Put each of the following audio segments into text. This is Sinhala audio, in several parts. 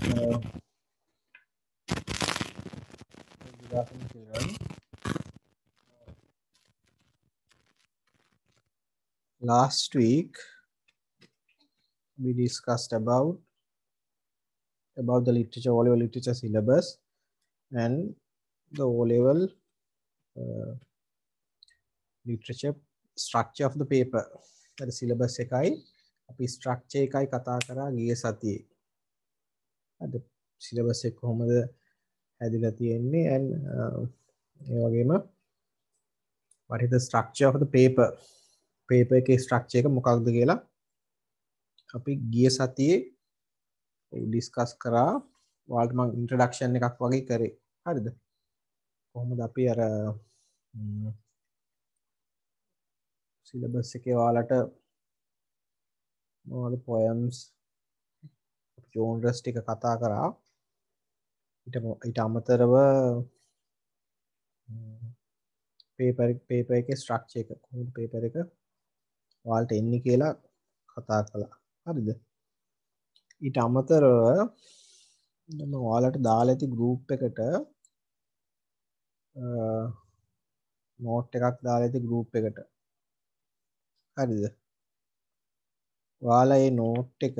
Good afternoon, children. Last week we discussed about the literature, O-level literature syllabus and the O-level literature structure of the paper. The syllabus එකයි අපි structure එකයි කතා කරා ගිය සතියේ. අද syllabus එක කොහොමද හැදිලා තියෙන්නේ and ඒ වගේම what is the structure of the paper? paper එකේ structure එක මොකක්ද කියලා අපි ගිය සතියේ discuss කරා. ඔයාලට මම introduction එකක් වගේ කරේ. හරිද? කොහොමද අපි අර syllabus එකේ ඔයාලට මොනවද poems genres ටික කතා කරා. ඊට අමතරව paper එකේ structure එක කොහොමද paper එක ඔයාලට එන්නේ කියලා කතා කළා. හරිද? ඊට අමතරව මම ඔයාලට දාලා ඇති group එකට note එකක් දාලා ඇති group එකට. හරිද? ඔයාලා මේ note එක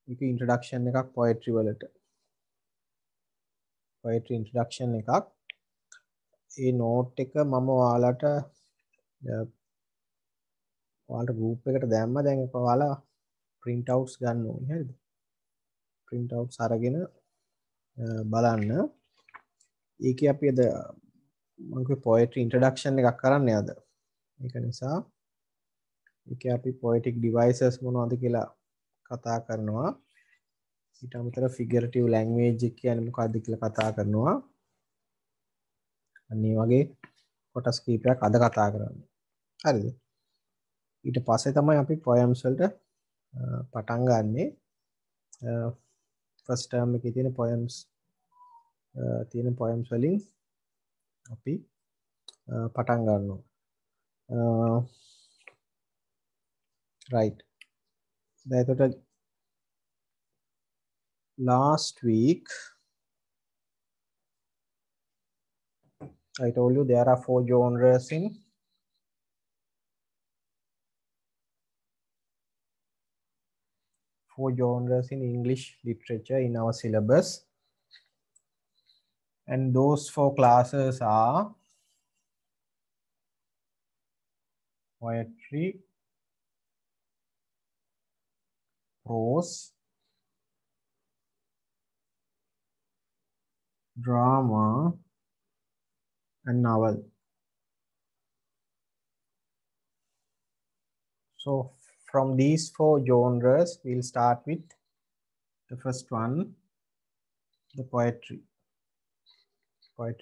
මේක introduction එකක් poetry වලට. poetry introduction එකක්. ඒ note එක මම ඔයාලට group එකට දැම්මා. දැන් ඔයාලා print outs ගන්න ඕනේ. හරිද? print outs අරගෙන බලන්න. ඒකේ අපි අද මම poetry introduction එකක් කරන්නේ අද. ඒක නිසා ඒකේ අපි poetic devices මොනවද කියලා කතා කරනවා. ඊට අමතරව figurative language කියන්නේ මොකක්ද කියලා කතා කරනවා. අන්න ඒ වගේ කොටස් කීපයක් අද කතා කරන්නේ. හරිද? ඊට පස්සේ තමයි අපි poems වලට පටන් ගන්නෙ. first term එකේ තියෙන poems වලින් අපි පටන් ගන්නවා. right. එතකොට last week I told you there are 4 genres in English literature in our syllabus, and those 4 classes are poetry, prose, drama and novel. So from these 4 genres we'll start with the first one, the poetry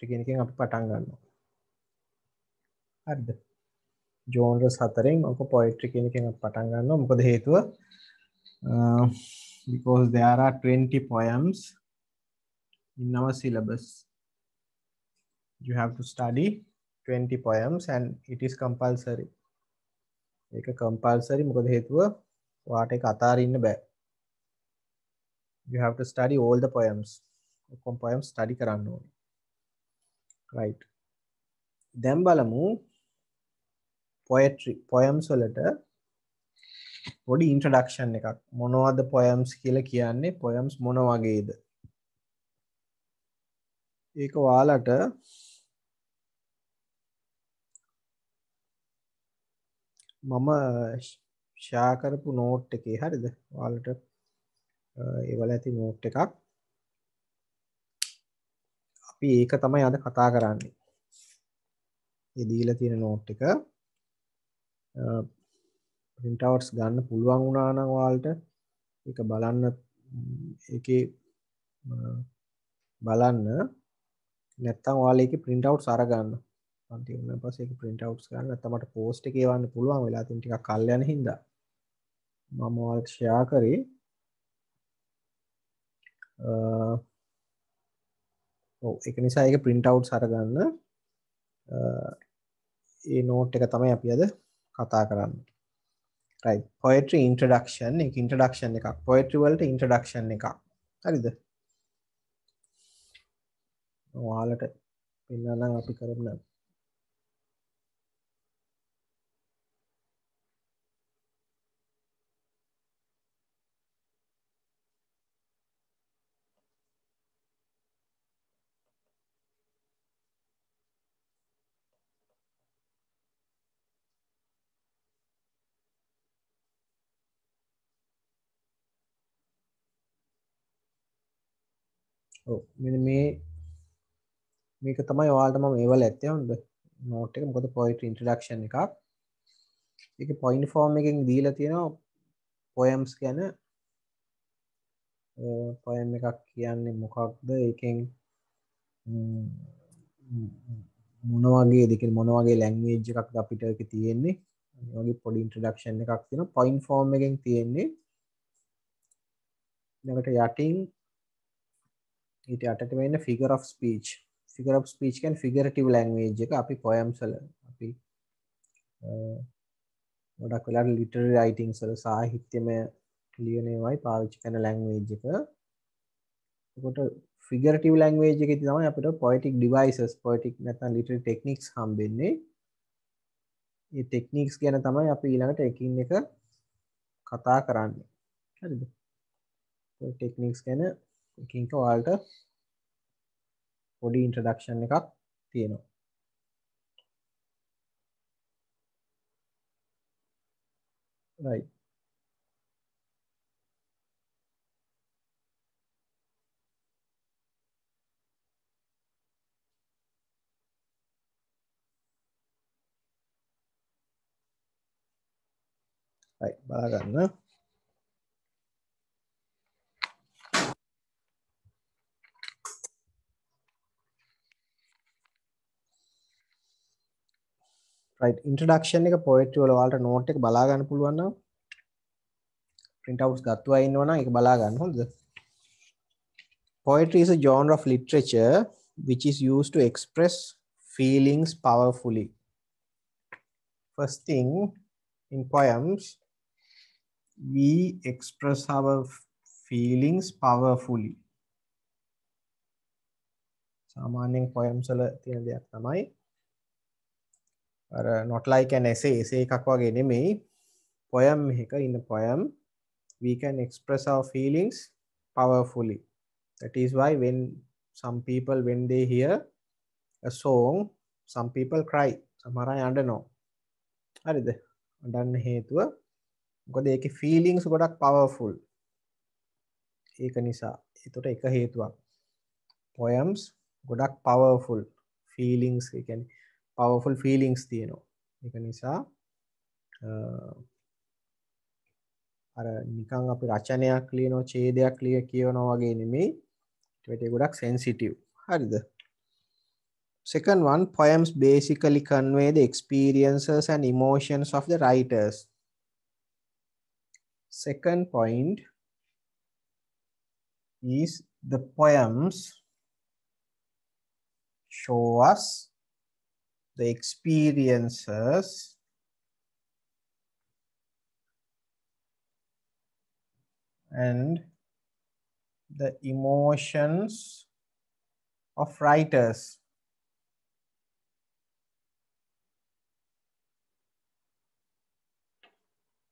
කියන එකෙන් අපි පටන් ගන්නවා. හරිද? genres හතරෙන් ඔක poetry කියන එකෙන් අපි පටන් ගන්නවා. මොකද හේතුව because there are 20 poems in our syllabus. You have to study 20 poems and it is compulsory. ඒක compulsory මොකද හේතුව ඔයාට ඒක අතාරින්න බෑ. You have to study all the poems. ඔක්කොම poems study කරන්න ඕනේ. right. දැන් බලමු poetry poems වලට පොඩි introduction එකක්. මොනවද poems කියලා කියන්නේ? poems මොන වගේද? ඒක ඔයාලට මම ෂෙයා කරපු note එකේ හරිද? ඔයාලට ඒවල ඇති note එකක්. අපි ඒක තමයි අද කතා කරන්නේ. මේ දීලා තියෙන note එක print outs ගන්න පුළුවන් වුණා නම් ඔයාලට ඒක බලන්න ඒකේ බලන්න නැත්තම් ඔයාලා ඒකේ print outs අරගන්න. අන්තිම වෙන පස්සේ ඒක print outs ගන්න නැත්තම් මට post එකේ එවන්න පුළුවන් වෙලා තියෙන ටිකක් කල් යන හින්දා මම ඔයාලට share කරේ. ඔව් ඒක නිසා ඒක print outs අරගන්න. ඒ note එක තමයි අපි අද කතා කරන්නේ. right poetry introduction එක introduction එකක් poetry වලට introduction එකක් හරිද ඔයාලට පෙන්නනම් අපි කරමු ඔව් මෙන්න මේක තමයි ඔයාලට මම ඒවල ඇත්තේ හොඳ නෝට් එක මොකද poetry introduction එකක් ඒකේ point form එකෙන් දීලා තියෙනවා poems ගැන poem එකක් කියන්නේ මොකක්ද ඒකෙන් මොන වගේද කියන්නේ මොන වගේ language එකක්ද අපිට ඒකේ තියෙන්නේ මේ වගේ පොඩි introduction එකක් තියෙනවා point form එකෙන් තියෙන්නේ ඊළඟට යටින් ඊට යටට වෙන්න figure of speech කියන්නේ figurative language එක අපි poems වල අපි ගොඩක් වෙලාවට literary writings වල සාහිත්‍යමය ලියන ඒවායි පාවිච්චි කරන language එක. එතකොට figurative language එකේදී තමයි අපිට poetic devices poetic නැත්නම් literary techniques හම්බෙන්නේ. මේ techniques ගැන තමයි අපි ඊළඟට එකින් එක කතා කරන්නේ. හරිද? ඒ techniques ගැන එකින් එක ඔයාලට පොඩි introduction එකක් තියෙනවා. right right බලගන්න right introduction එක poetry වල ඔයාලට note එක බලා ගන්න පුළුවන් නම් print outs ගත්තා ඉන්නවනම් ඒක බලා ගන්න හොඳද poetry is a genre of literature which is used to express feelings powerfully first thing in poems we express our feelings powerfully සාමාන්‍යයෙන් poems වල තියෙන දෙයක් තමයි not like an essay එකක් වගේ නෙමෙයි poem එක in a poem we can express our feelings powerfully that is why when some people when they hear a song some people cry සමහර අය අඬනවා හරිද අඬන්න හේතුව මොකද ඒකේ feelings ගොඩක් powerful ඒක නිසා ඒකට එක හේතුවක් poems ගොඩක් powerful feelings ඒ කියන්නේ powerful feelings තියෙනවා ඒක නිසා අර නිකන් අපි රචනයක් ලියනවා ඡේදයක් කියවනවා වගේ නෙමෙයි ඒකට ගොඩක් sensitive හරිද second one poems basically convey the experiences and emotions of the writers second point is the poems show us the experiences and the emotions of writers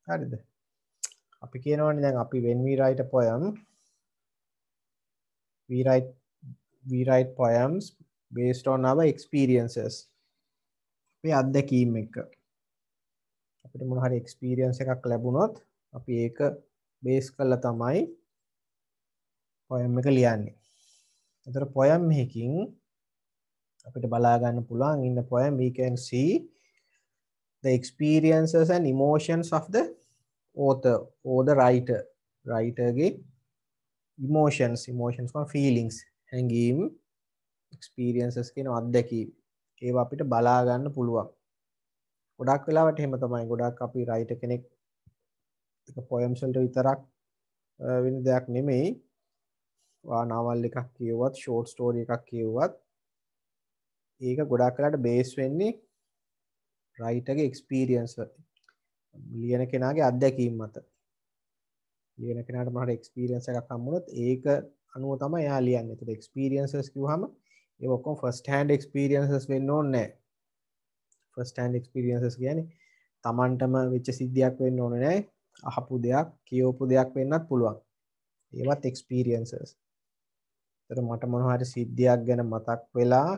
හරිද අපි කියනවනේ දැන් අපි when we write a poem we write poems based on our experiences අපේ අත්දැකීම් එක අපිට මොන හරි experience එකක් ලැබුණොත් අපි ඒක බේස් කරලා තමයි poem එක ලියන්නේ. ඒතර poem එකකින් අපිට බලා ගන්න පුළුවන් in the poem we can see the experiences and emotions of the author or the writer ගේ emotions or feelings හැඟීම් experiences කියන අත්දැකීම් ඒවා අපිට බලා ගන්න පුළුවන්. ගොඩක් වෙලාවට එහෙම තමයි. ගොඩක් අපි රයිටර් කෙනෙක් එක poems වලට විතරක් වෙන දෙයක් නෙමෙයි. නාවල් එකක් කියවුවත්, short story එකක් කියවුවත් ඒක ගොඩක් වෙලාවට බේස් වෙන්නේ රයිටර්ගේ experience ලියන කෙනාගේ අත්දැකීම් මත. ලියන කෙනාට මොනවාරි එක්ස්පීරියන්ස් එකක් හම්බුනොත් ඒක අනුව තමයි එයා ලියන්නේ. ඒතකොට එක්ස්පීරියන්සස් කිව්වහම ඒ ඔක්කොම ෆස්ට් හෑන්ඩ් එක්ස්පීරියන්සස් වෙන්න ඕනේ නැහැ. ෆස්ට් හෑන්ඩ් එක්ස්පීරියන්සස් කියන්නේ Tamanටම වෙච්ච සිද්ධියක් වෙන්න ඕනේ නැහැ. අහපු දෙයක්, කියවපු දෙයක් වෙන්නත් පුළුවන්. ඒවත් එක්ස්පීරියන්සස්. ඒතර මට මොනවා හරි සිද්ධියක් ගැන මතක් වෙලා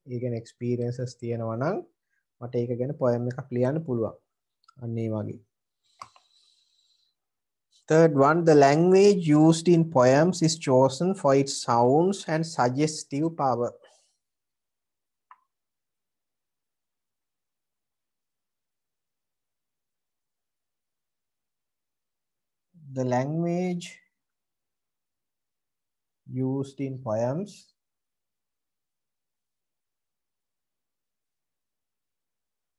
ඒ ගැන එක්ස්පීරියන්සස් තියෙනවා නම් මට ඒක ගැන පොයම් එකක් ලියන්න පුළුවන්. අන්න ඒ වගේ. Third one, the language used in poems is chosen for its sounds and suggestive power. The language used in poems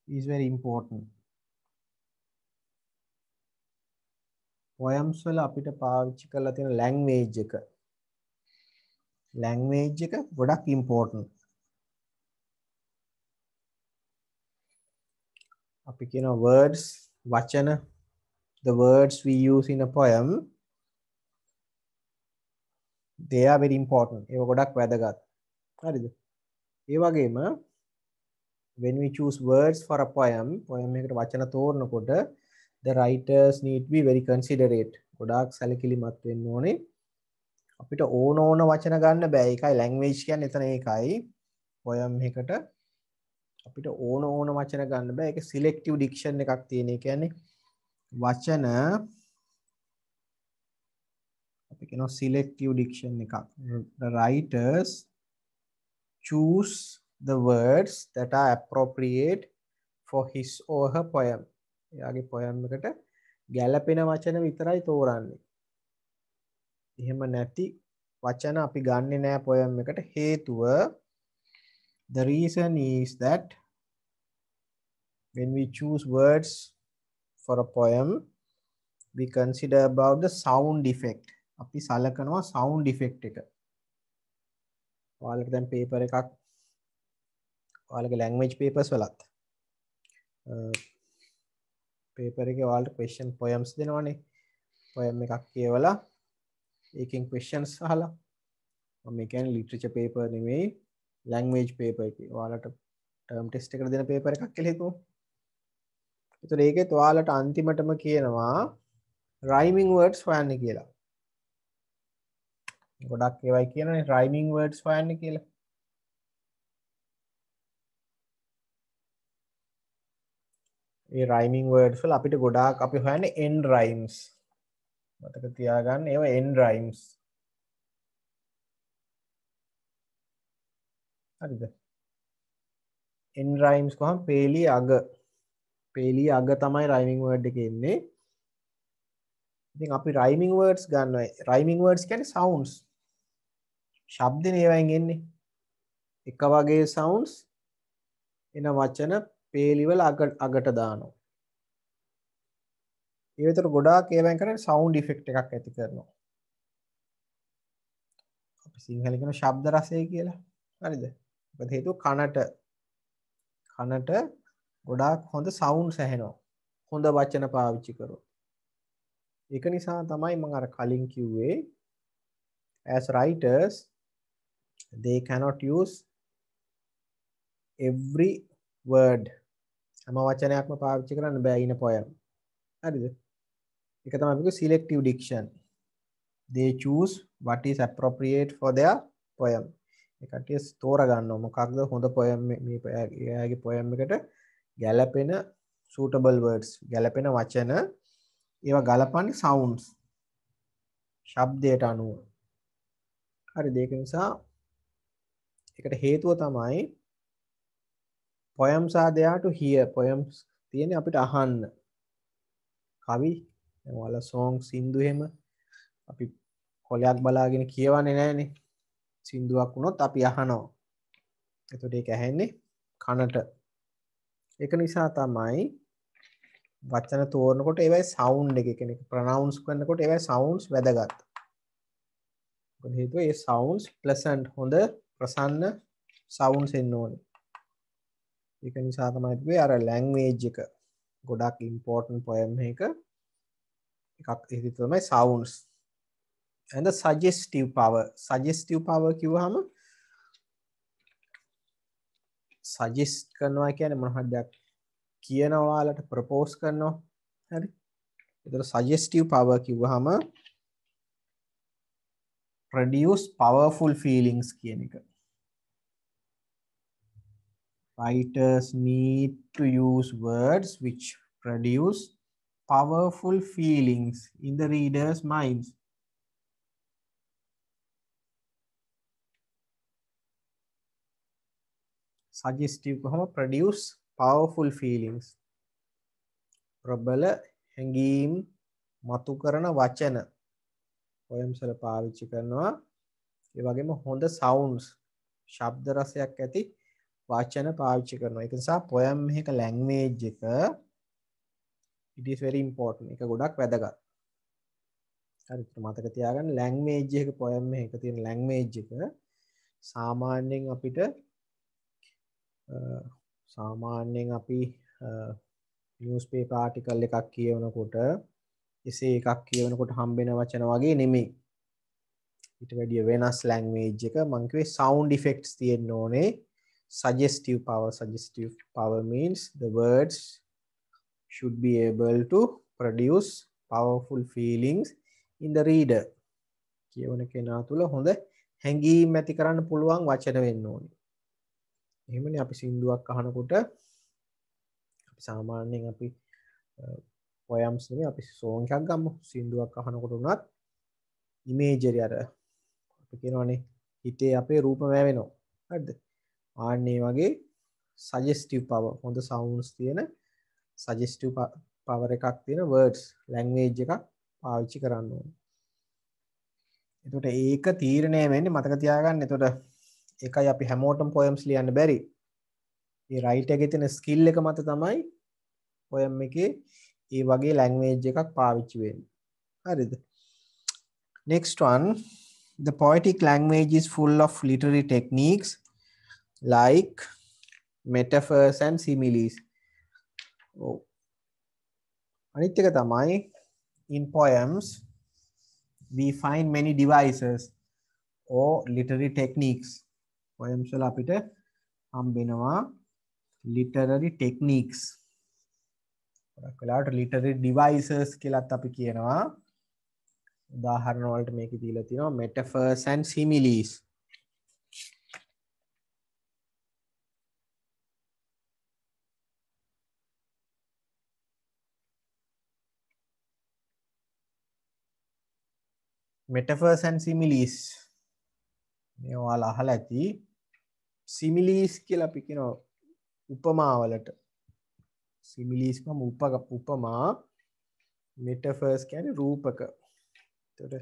is very important. Poems වල අපිට පාවිච්චි කරලා තියෙන language එක. Language එක ගොඩක් important. අපි කියන words, වචන, the words we use in a poem, they are very important. ඒව ගොඩක් වැදගත්. හරිද? ඒ වගේම when we choose words for a poem එකකට වචන තෝරනකොට the writers need to be very considerate. ගොඩාක් සැලකිලිමත් වෙන්න ඕනේ. අපිට ඕන වචන ගන්න බෑ. ඒකයි language කියන්නේ එතන ඒකයි. poem එකට අපිට ඕන වචන ගන්න බෑ. ඒක selective diction එකක් තියෙන. ඒ කියන්නේ වචන අපි කියනවා selective diction එකක්. The writers choose the words that are appropriate for his or her poem. එයාගේ poem එකට ගැළපෙන වචන විතරයි තෝරන්නේ. එහෙම නැති වචන අපි ගන්නෙ නෑ poem එකට. හේතුව the reason is that when we choose words for a poem we consider about the sound effect. අපි සලකනවා sound effect එක. ඔයාලට දැන් paper එකක් ඔයාලගේ language papers වලත් paper එකේ ඔයාලට question poems දෙනවනේ. poem එකක් කියවලා ඒකෙන් questions අහලා මම කියන්නේ literature paper නෙමෙයි language paper එකේ ඔයාලට term test එකට දෙන paper එකක් කියලා හිතමු. ඒතර ඒකෙත් ඔයාලට අන්තිමටම කියනවා rhyming words හොයන්න කියලා. ගොඩක් ඒවයි කියනනේ rhyming words හොයන්න කියලා. ඒ rhyming words වල අපිට ගොඩාක් අපි හොයන්නේ end rhymes. මතක තියාගන්න ඒවා end rhymes. හරිද? end rhymes කොහොම පේලි අග. පේලි අග තමයි rhyming word එකේ ඉන්නේ. ඉතින් අපි rhyming words ගන්නවා. rhyming words කියන්නේ sounds. ශබ්දනේ ඒවායින් එන්නේ. එක වගේ sounds එන වචන පේලි වල අගට දානවා. ඒ විතර ගොඩාක් ඒවායින් කරන්නේ sound effect එකක් ඇති කරනවා. අපි සිංහලෙන් කියන ශබ්ද රසය කියලා. හරිද? මොකද හේතුව කනට ගොඩාක් හොඳ sounds ඇහෙනවා. හොඳ වචන පාවිච්චි කරොත්. ඒක නිසා තමයි මම අර කලින් කිව්වේ as writers they cannot use every word. හැම වචනයක්ම පාවිච්චි කරන්න බෑ in a poem. හරිද? ඒක තමයි අපිට selective diction. They choose what is appropriate for their poem. ඒ කට්ටිය තෝරා ගන්නවා මොකක්ද හොඳ poem මේ එයාගේ poem එකට ගැළපෙන suitable words ගැළපෙන වචන ඒවා ගලපන්නේ sounds ශබ්දයට අනුව. හරිද? ඒක නිසා ඒකට හේතුව තමයි poems are there to hear. poems තියෙන්නේ අපිට අහන්න. කවි දැන් ඔයාලා songs සින්දු එහෙම අපි කොලයක් බලාගෙන කියවන්නේ නැහනේ. සින්දුවක් වුණොත් අපි අහනවා. එතකොට ඒක ඇහෙන්නේ කනට. ඒක නිසා තමයි වචන තෝරනකොට ඒවයි sound එක කෙනෙක් pronounce කරනකොට ඒවයි sounds වැදගත්. මොකද හේතුව ඒ sounds pleasant හොඳ ප්‍රසන්න sounds එන්න ඕනේ. ඒක නිසා තමයි කිව්වේ අර language එක ගොඩක් important poem එකක් ඉතින් තමයි sounds and the suggestive power කිව්වහම suggest කරනවා කියන්නේ මොන හරි දෙයක් කියනවා ඔයාලට propose කරනවා හරි ඒතර suggestive power කිව්වහම produce powerful feelings කියන එක writers need to use words which produce powerful feelings in the reader's minds. Suggestive කොහොම produce powerful feelings. ප්‍රබල හැඟීම් මතු කරන වචන poems වල පාවිච්චි කරනවා. ඒ වගේම හොඳ sounds ශබ්ද රසයක් ඇති වචන පාවිච්චි කරනවා. ඒක නිසා poem එකක language එක it is very important. ඒක ගොඩක් වැදගත්. හරි මතක තියාගන්න language එක poem එකක තියෙන language එක සාමාන්‍යයෙන් අපිට සාමාන්‍යයෙන් අපි newspaper article එකක් කියවනකොට essay එකක් කියවනකොට හම්බෙන වචන වගේ නෙමෙයි. ඊට වැඩිය වෙනස් language එක මම කිව්වේ sound effects තියෙන්න ඕනේ. Suggestive power means the words should be able to produce powerful feelings in the reader. කියවන කෙනා තුළ හොඳ හැඟීම් ඇති කරන්න පුළුවන් වචන වෙන්න ඕනේ. එහෙමනේ අපි සින්දුවක් අහනකොට අපි සාමාන්‍යයෙන් අපි poems නෙමෙයි අපි song එකක් ගමු. සින්දුවක් අහනකොට උනත් imagery අර අපි කියනවානේ හිතේ අපේ රූප වැවෙනවා. හරිද? ආන්නේ වගේ suggestive power හොඳ sounds තියෙන suggestive power එකක් තියෙන words language එකක් පාවිච්චි කරන්න ඕනේ. එතකොට ඒක තීරණය වෙන්නේ මතක තියාගන්න. එතකොට ඒකයි අපි හැමෝටම poems ලියන්න බැරි. මේ writer එකේ තියෙන skill එක මත තමයි poem එකේ ඒ වගේ language එකක් පාවිච්චි වෙන්නේ. හරිද? Next one, the poetic language is full of literary techniques like metaphors and similes. Oh. අනිත් එක තමයි in poems we find many devices or literary techniques. poems වල අපිට හම්බෙනවා literary techniques. ගොඩක් වෙලාවට literary devices කියලාත් අපි කියනවා. උදාහරණ වලට මේකේ දීලා තියෙනවා metaphors and similes. metaphors and similes මේ ඔයාලා අහලා ඇති. similes කියලා අපි කියනවා උපමා වලට. similes කම උපමා metaphors කියන්නේ රූපක. එතකොට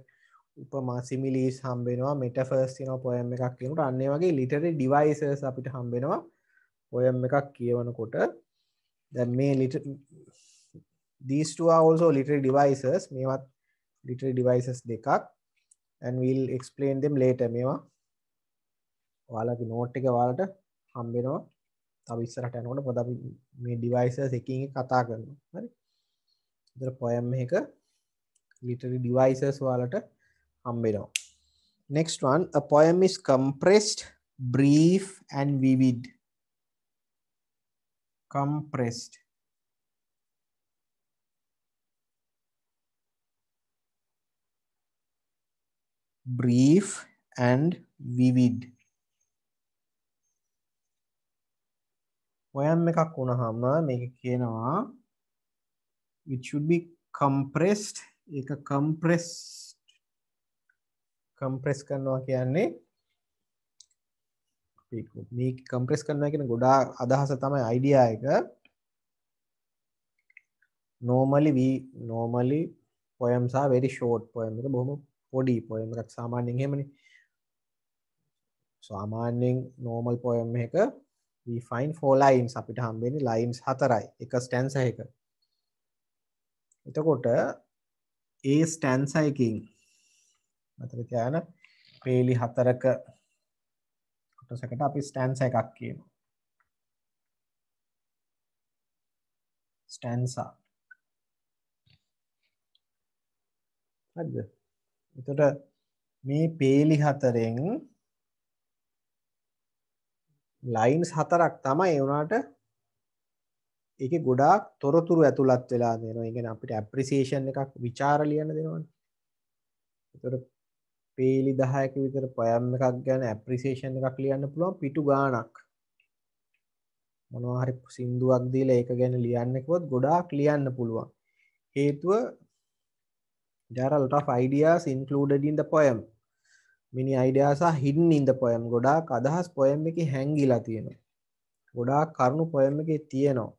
උපමා similes හම්බ වෙනවා metaphors තියෙනවා poem එකක් කියනකොට අන්න ඒ වගේ literary devices අපිට හම්බ වෙනවා poem එකක් කියවනකොට. දැන් මේ these two are also literary devices. මේවත් literary devices දෙකක් and we'll explain them later. මේවා ඔයාලගේ note එක ඔයාලට හම්බ වෙනවා තව ඉස්සරහට යනකොට. මොකද අපි මේ devices එකින් එක කතා කරනවා. හරි. ඒතර poem එකක literary devices ඔයාලට හම්බ වෙනවා. Next one, a poem is compressed, brief and vivid. Compressed. Brief and vivid. poem එකක් වුණාම මේක කියනවා it should be compressed. ඒක compress කරනවා කියන්නේ මේ compress කරනවා කියන ගොඩාක් අදහස තමයි idea එක. normally poems are very short. poem එක බොහොම පොඩි. poem එකක් සාමාන්‍යයෙන් එහෙමනේ. සාමාන්‍යයෙන් normal poem එක we find 4 lines. අපිට හම්බෙන්නේ lines 4යි එක stanza එක. එතකොට ඒ stanza එකකින් මතක තියාගන්න පේලි 4ක කොටසකට අපි stanza එකක් කියනවා. stanza. හරිද? එතකොට මේ පේලි හතරෙන් lines හතරක් තමයි උනාට ඒකේ ගොඩාක් තොරතුරු ඇතුළත් වෙලා දෙනවා. ඒ කියන්නේ අපිට appreciation එකක් ਵਿਚාර ලියන්න දෙනවනේ. එතකොට පේලි 10ක විතර poem එකක් ගැන appreciation එකක් ලියන්න පුළුවන් පිටු ගාණක්. මොනවා හරි සින්දුවක් දීලා ඒක ගැන ලියන්න කිව්වොත් ගොඩාක් ලියන්න පුළුවන්. හේතුව there are a lot of ideas included in the poem. Many ideas are hidden in the poem. ගොඩාක් අදහස් poem එකේ හැංගිලා තියෙනවා. ගොඩාක් කරුණු poem එකේ තියෙනවා.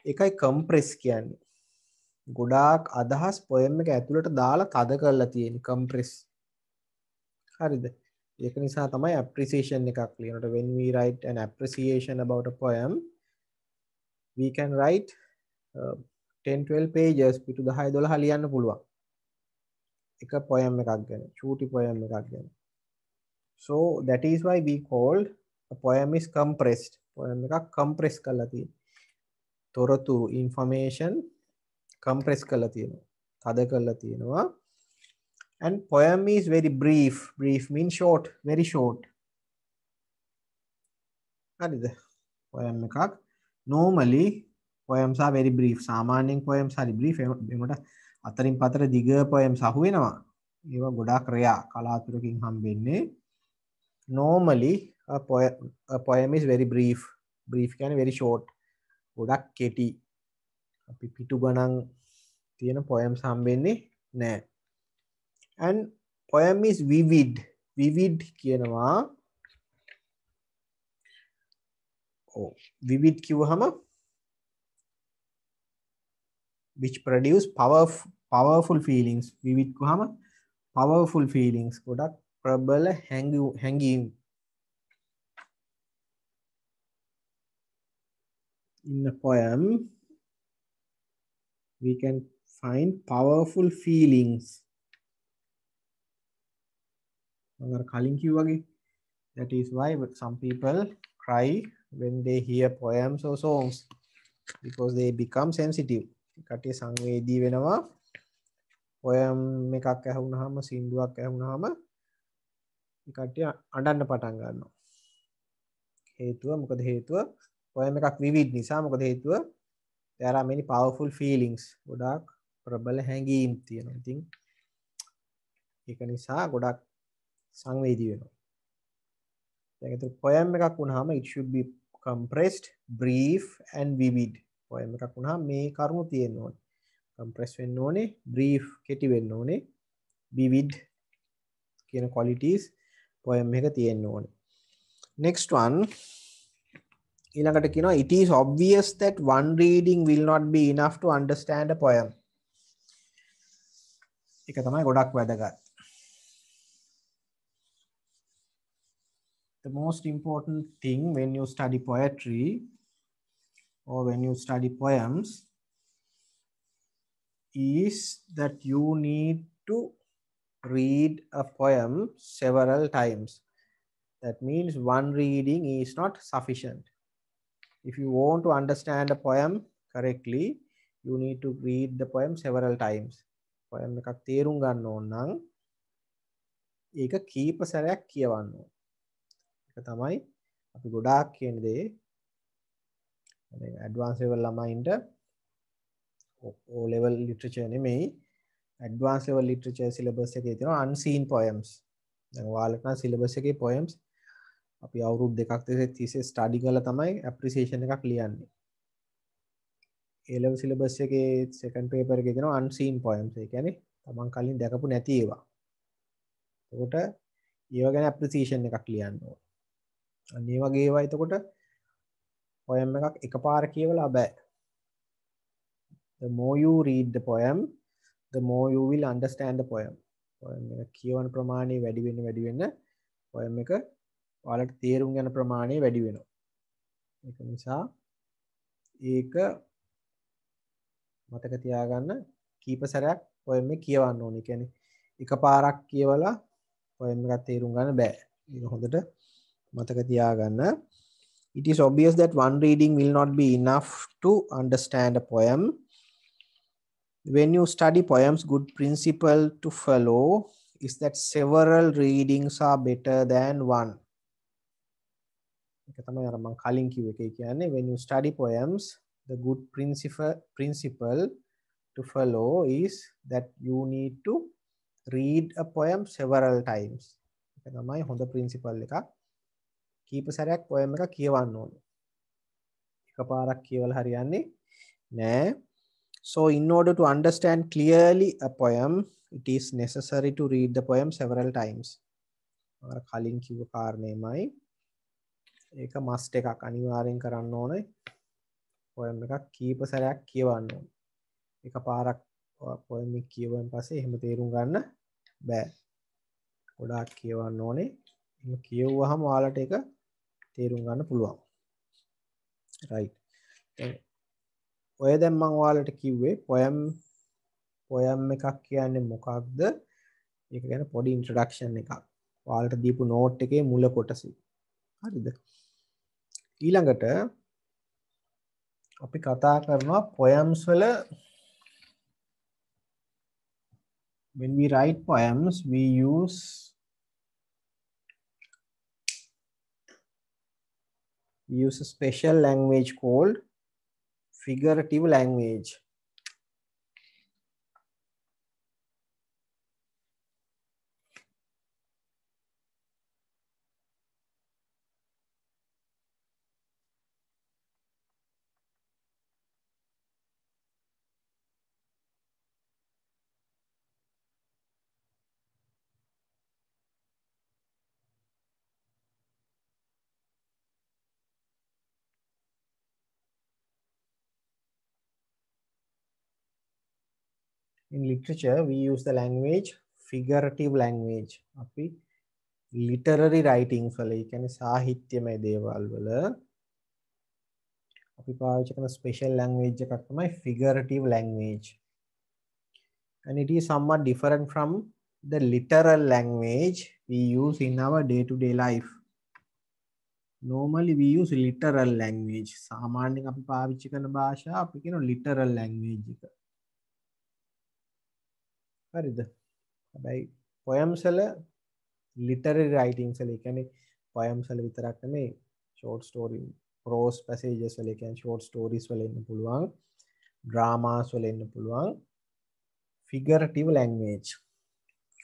ඒකයි compress කියන්නේ. ගොඩාක් අදහස් poem එක ඇතුළට දාලා තද කරලා තියෙන්නේ compress. හරිද? ඒක නිසා තමයි appreciation එකක් ලියනකොට when we write an appreciation about a poem we can write 10-12 pages පිටු 10-12 ලියන්න පුළුවන්. එක poem එකක් ගැන, චූටි poem එකක් ගැන. So that is why we called a poem is compressed. poem එකක් compress කරලා තියෙනවා. තොරතුරු information compress කරලා තියෙනවා. තද කරලා තියෙනවා. And poem is very brief. Brief means short, very short. හරිද? poem එකක් normally poems are very brief. සාමාන්‍යයෙන් poems හරි brief. එමට අතරින් පතර දිග poems අහු වෙනවා. ඒවා ගොඩාක් රෙයා කලාතුරකින් හම්බෙන්නේ. Normally a poem is very brief. Brief කියන්නේ very short. ගොඩක් කෙටි. අපි පිටු ගණන් තියෙන poems හම්බෙන්නේ නැහැ. And poem is vivid. Vivid කියනවා. Vivid කිව්වහම which produce powerful feelings. Vivid කිව්වහම powerful feelings. ගොඩක් ප්‍රබල හැඟීම්. In a poem we can find powerful feelings. That is why some people cry when they hear poems or songs because they become sensitive. කටේ සංවේදී වෙනවා. poem එකක් ඇහුනහම සින්දුවක් ඇහුනහම කටේ අඬන්න පටන් ගන්නවා. හේතුව මොකද හේතුව poem එකක් vivid නිසා. මොකද හේතුව there are many powerful feelings. ගොඩාක් ප්‍රබල හැඟීම් තියෙනවා. ඉතින් ඒක නිසා ගොඩක් සංවේදී වෙනවා. දැන් ඒතර poem එකක් වුණාම it should be compressed, brief and vivid. poem එකක් වුණාම මේ කරුණු තියෙන්න ඕනේ. compress වෙන්න ඕනේ, brief කෙටි වෙන්න ඕනේ, vivid කියන qualities poem එක තියෙන්න ඕනේ. next one ඊළඟට කියනවා it is obvious that one reading will not be enough to understand a poem. ඒක තමයි ගොඩක් වැදගත්. The most important thing when you study poetry or when you study poems is that you need to read a poem several times. That means one reading is not sufficient. If you want to understand a poem correctly, you need to read the poem several times. poem එකක් තේරුම් ගන්න ඕන නම් ඒක කීප සැරයක් කියවන්න ඕන. ඒක තමයි අපි ගොඩාක් කියන දේ. ඇඩ්වාන්ස් ලෙවල් ළමයින්ට O level literature නෙමෙයි ඇඩ්වාන්ස් ලෙවල් literature syllabus එකේ තියෙනවා unseen poems. දැන් ඔයාලට නම් syllabus එකේ poems අපි අවුරුදු දෙකක් තිස්සේ ස්ටඩි කරලා තමයි appreciation එකක් ලියන්නේ. A level syllabus එකේ second paper එකේ තියෙනවා unseen poems. ඒ කියන්නේ තමන් කලින් දැකපු නැති ඒවා. එතකොට ඒව ගැන appreciation එකක් ලියන්න ඕන. අන්න ඒ වගේ ඒවා එතකොට poem එකක් එකපාර කියවලා බෑ. The more you read the poem, the more you will understand the poem. poem එක කියවන ප්‍රමාණය වැඩි වෙන්න poem එක ඔයාලට තේරුම් ගන්න ප්‍රමාණය වැඩි වෙනවා. ඒක නිසා ඒක මතක තියාගන්න කීප සැරයක් poem එක කියවන්න ඕනේ. කියන්නේ එකපාරක් කියවලා poem එකක් තේරුම් ගන්න බෑ. ඒක හොඳට මතක තියාගන්න. It is obvious that one reading will not be enough to understand a poem. When you study poems, good principle to follow is that several readings are better than one. When you study poems, the good principle to follow is that you need to read a poem several times. principle කීප සැරයක් poem එක කියවන්න ඕනේ. එකපාරක් කියවලා හරියන්නේ නෑ. So in order to understand clearly a poem, it is necessary to read the poem several times. අර කලින් කිව්ව කාරණේමයි. ඒක must එකක් අනිවාර්යෙන් කරන්න ඕනේ. poem එකක් කීප සැරයක් කියවන්න ඕනේ. එකපාරක් poem එක කියවුවන් පස්සේ එහෙම තේරුම් ගන්න බෑ. ගොඩාක් කියවන්න ඕනේ. එහෙම කියවුවාම ඔයාලට ඒක තේරුම් ගන්න පුළුවන්. right. ඔය දැන් මම ඔයාලට කිව්වේ poem එකක් කියන්නේ මොකක්ද? ඒක ගැන පොඩි introduction එකක්. ඔයාලට දීපු note එකේ මුල කොටස. හරිද? ඊළඟට අපි කතා කරනවා poems වල when we write poems we use a special language called figurative language. In literature, we use the language figurative language. අපි literary writings වල, ඒ කියන්නේ සාහිත්‍යමය දේවල් වල අපි පාවිච්චි කරන special language එකක් තමයි figurative language. And it is somewhat different from the literal language we use in our day-to-day life. Normally we use literal language. සාමාන්‍යයෙන් අපි පාවිච්චි කරන භාෂාව අපි කියන literal language එක. හරිද? හැබැයි poems වල literary writings වල, ඒ කියන්නේ poems වල විතරක් නෙමෙයි, short story, prose passages වල, ඒ කියන්නේ short stories වල ඉන්න පුළුවන්, dramas වල ඉන්න පුළුවන් figurative language.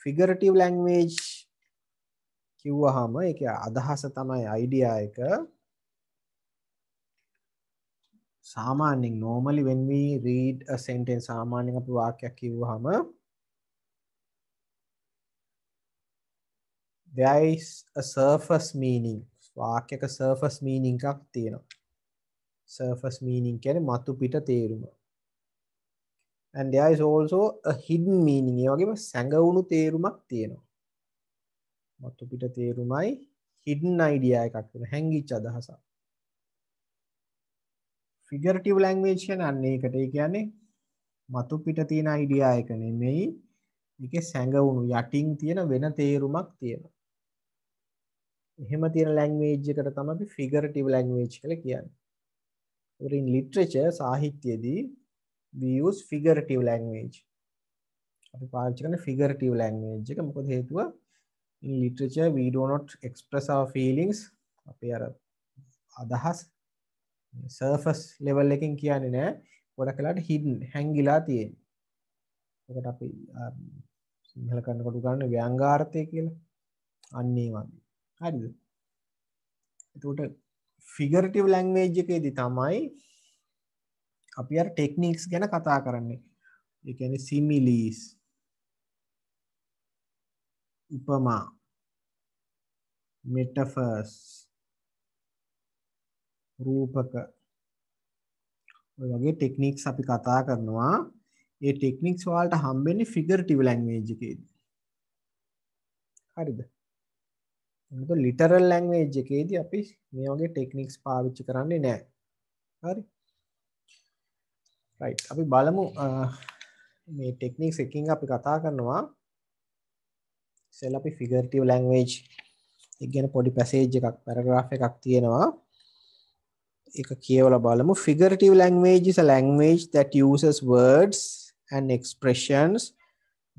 Figurative language කිව්වහම ඒකේ අදහස තමයි idea එක සාමාන්‍යයෙන් normally when we read a sentence, සාමාන්‍යයෙන් අපි වාක්‍යයක් කිව්වහම there is a surface meaning. වාක්‍යයක surface meaning එකක් තියෙනවා. surface meaning කියන්නේ මතු පිට තේරුම. And there is also a hidden meaning. ඒ වගේම සැඟවුණු තේරුමක් තියෙනවා. මතු පිට තේරුමයි hidden idea එකක් වෙන හැංගිච්ච අදහසක්. figurative language කියන්නේ අන්න ඒකට. ඒ කියන්නේ මතු පිට තියෙන idea එක නෙමෙයි. ඒකේ සැඟවුණු යටින් තියෙන වෙන තේරුමක් තියෙනවා. එහෙම තියෙන language එකට තමයි අපි figurative language කියලා කියන්නේ. In literature, සාහිත්‍යයේදී we use figurative language. අපි පාවිච්චි කරන figurative language එක මොකද හේතුව? In literature we do not express our feelings. අපි අර අදහස් surface level එකකින් කියන්නේ නෑ. ගොඩක් වෙලාවට hidden හැංගිලා තියෙන්නේ. ඒකට අපි සිංහල කරනකොට ගන්න ව්‍යංගාර්ථය කියලා. අන්න ඒ වගේ. හරිද? එතකොට figurative language එකේදී තමයි අපි අර techniques ගැන කතා කරන්නේ. ඒ කියන්නේ similes, උපමා, metaphors, රූපක, ඔය වගේ techniques අපි කතා කරනවා. ඒ techniques වලට හම්බෙන්නේ figurative language එකේදී. හරිද? මොකද literal language එකේදී අපි මේ වගේ techniques පාවිච්චි කරන්නේ නැහැ. හරි? right. අපි බලමු මේ techniques එකකින් අපි කතා කරනවා. ඉතින් අපි figurative language එක ගැන පොඩි passage එකක් paragraph එකක් තියෙනවා. එක කියවලා බලමු. Figurative language is a language that uses words and expressions.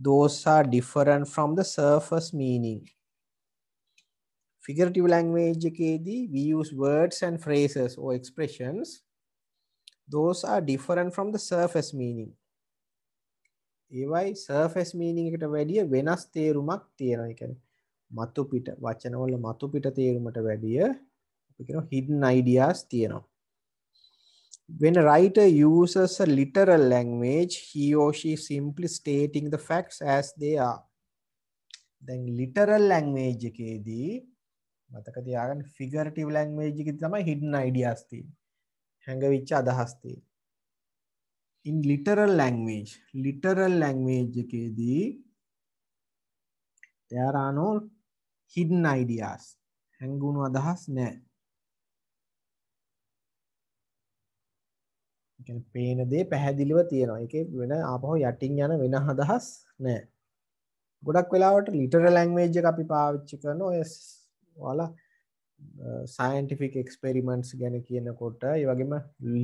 Those are different from the surface meaning. Figurative language එකේදී we use words and phrases or expressions. Those are different from the surface meaning. ඒවයි surface meaning එකට වැඩිය වෙනස් තේරුමක් තියෙනවා. ඒ කියන්නේ මතු පිට වචනවල මතු පිට තේරුමට වැඩිය අපි කියනවා hidden ideas තියෙනවා. When a writer uses a literal language, he or she is simply stating the facts as they are. Then literal language එකේදී මතක තියාගන්න figurative language එකේදී තමයි hidden ideas තියෙන්නේ. හැඟවිච්ච අදහස් තියෙන්නේ. In literal language එකේදී there are no hidden ideas. හැඟුණු අදහස් නැහැ. කියන්නේ පේන දේ පැහැදිලිව තියෙනවා. ඒකේ වෙන ආපහු යටින් යන වෙන අදහස් නැහැ. ගොඩක් වෙලාවට literal language එක අපි පාවිච්චි කරන ඔය ඔයාලා scientific experiments ගැන කියනකොට ඒ වගේම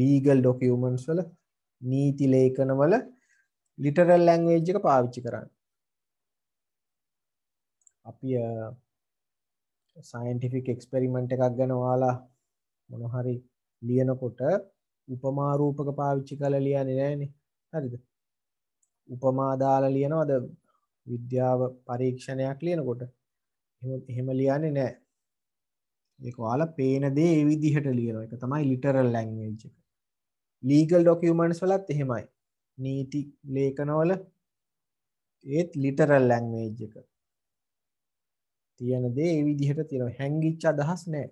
legal documents වල නීති ලේඛන වල literal language එක පාවිච්චි කරන්නේ. අපි scientific experiment එකක් ගැන ඔයාලා මොන හරි ලියනකොට උපමා රූපක පාවිච්චි කරලා ලියන්නේ නැහනේ. හරිද? උපමා දාලා ලියනවද විද්‍යාව පරීක්ෂණයක් ලියනකොට? එහෙම ලියන්නේ නැහැ. ඒක ඔයාලා පේන දේ ඒ විදිහට ලියනවා. ඒක තමයි literal language එක. legal documents වලත් එහෙමයි. නීති ලේඛනවල ඒත් literal language එක. තියෙන දේ ඒ විදිහට තියෙනවා. හැංගිච්ච අදහස් නැහැ.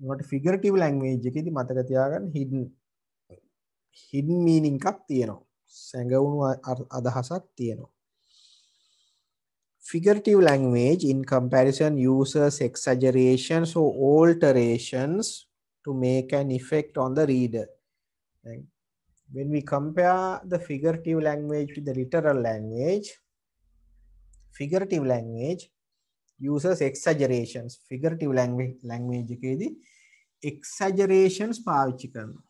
ඒකට figurative language එකේදී මතක තියාගන්න hidden meaning එකක් තියෙනවා. සැඟවුණු අදහසක් තියෙනවා. Figurative language in comparison uses exaggerations or alterations to make an effect on the reader. And when we compare the figurative language with the literal language, figurative language uses exaggerations. Figurative language එකේදී exaggerations පාවිච්චි කරනවා.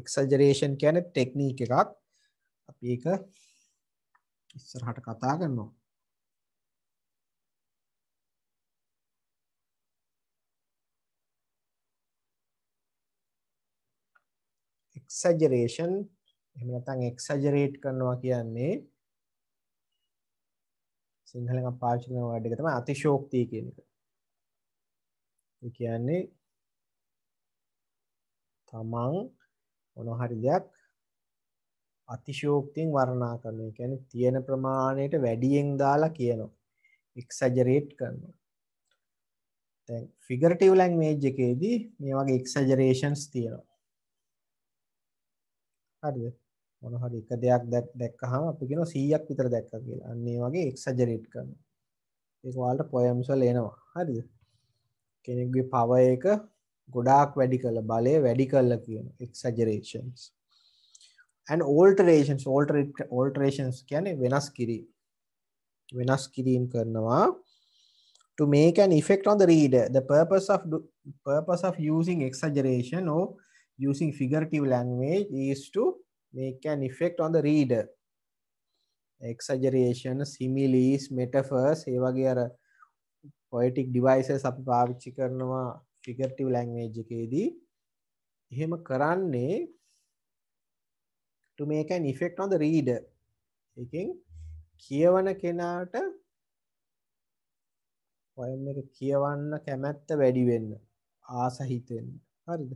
exaggeration කියන්නේ ටෙක්නික් එකක්. අපි ඒක ඉස්සරහට කතා කරනවා. exaggeration එහෙම නැත්නම් exaggerate කරනවා කියන්නේ සිංහලෙන් අපි පාවිච්චි කරන වර්ඩ් එක තමයි අතිශෝක්තිය කියන එක. ඒ කියන්නේ තමන් මොන හරි දෙයක් අතිශෝක්තියෙන් වර්ණනා කරනවා. ඒ කියන්නේ තියෙන ප්‍රමාණයට වැඩියෙන් දාලා කියනවා. exaggerate කරනවා. දැන් figurative language එකේදී මේ වගේ exaggerations තියෙනවා. හරිද? මොන හරි එක දෙයක් දැක්කහම අපි කියනවා 100ක් විතර දැක්කා කියලා. අන්න ඒ වගේ exaggerate කරනවා. ඒක ඔයාලට poems වල එනවා. හරිද? කෙනෙකුගේ power එක ගොඩාක් වැඩි කරලා බලය වැඩි කරලා කියන exaggerations. And alterations කියන්නේ වෙනස් කිරීම කරනවා to make an effect on the reader. The purpose of using exaggeration or using figurative language is to make an effect on the reader. Exaggeration, similes, metaphors, ඒ වගේ අර poetic devices අපි පාවිච්චි කරනවා figurative language එකේදී. එහෙම කරන්නේ to make an effect on the reader. එකෙන් කියවන කෙනාට poem එක කියවන්න කැමැත්ත වැඩි වෙන්න, ආස හිතෙන්න. හරිද?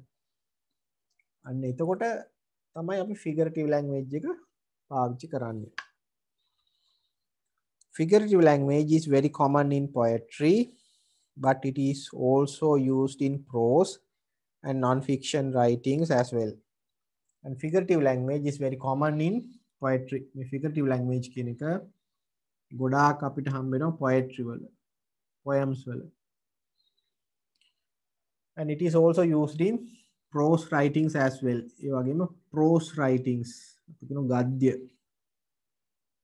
අන්න එතකොට තමයි අපි figurative language එක පාවිච්චි කරන්නේ. Figurative language is very common in poetry, but it is also used in prose and non-fiction writings as well. And figurative language is very common in poetry. මේ figurative language කියන එක ගොඩාක් අපිට හම්බ වෙනවා poetry වල, poems වල. And it is also used in prose writings as well. ඒ වගේම prose writings අපි කියනවා ගද්‍ය.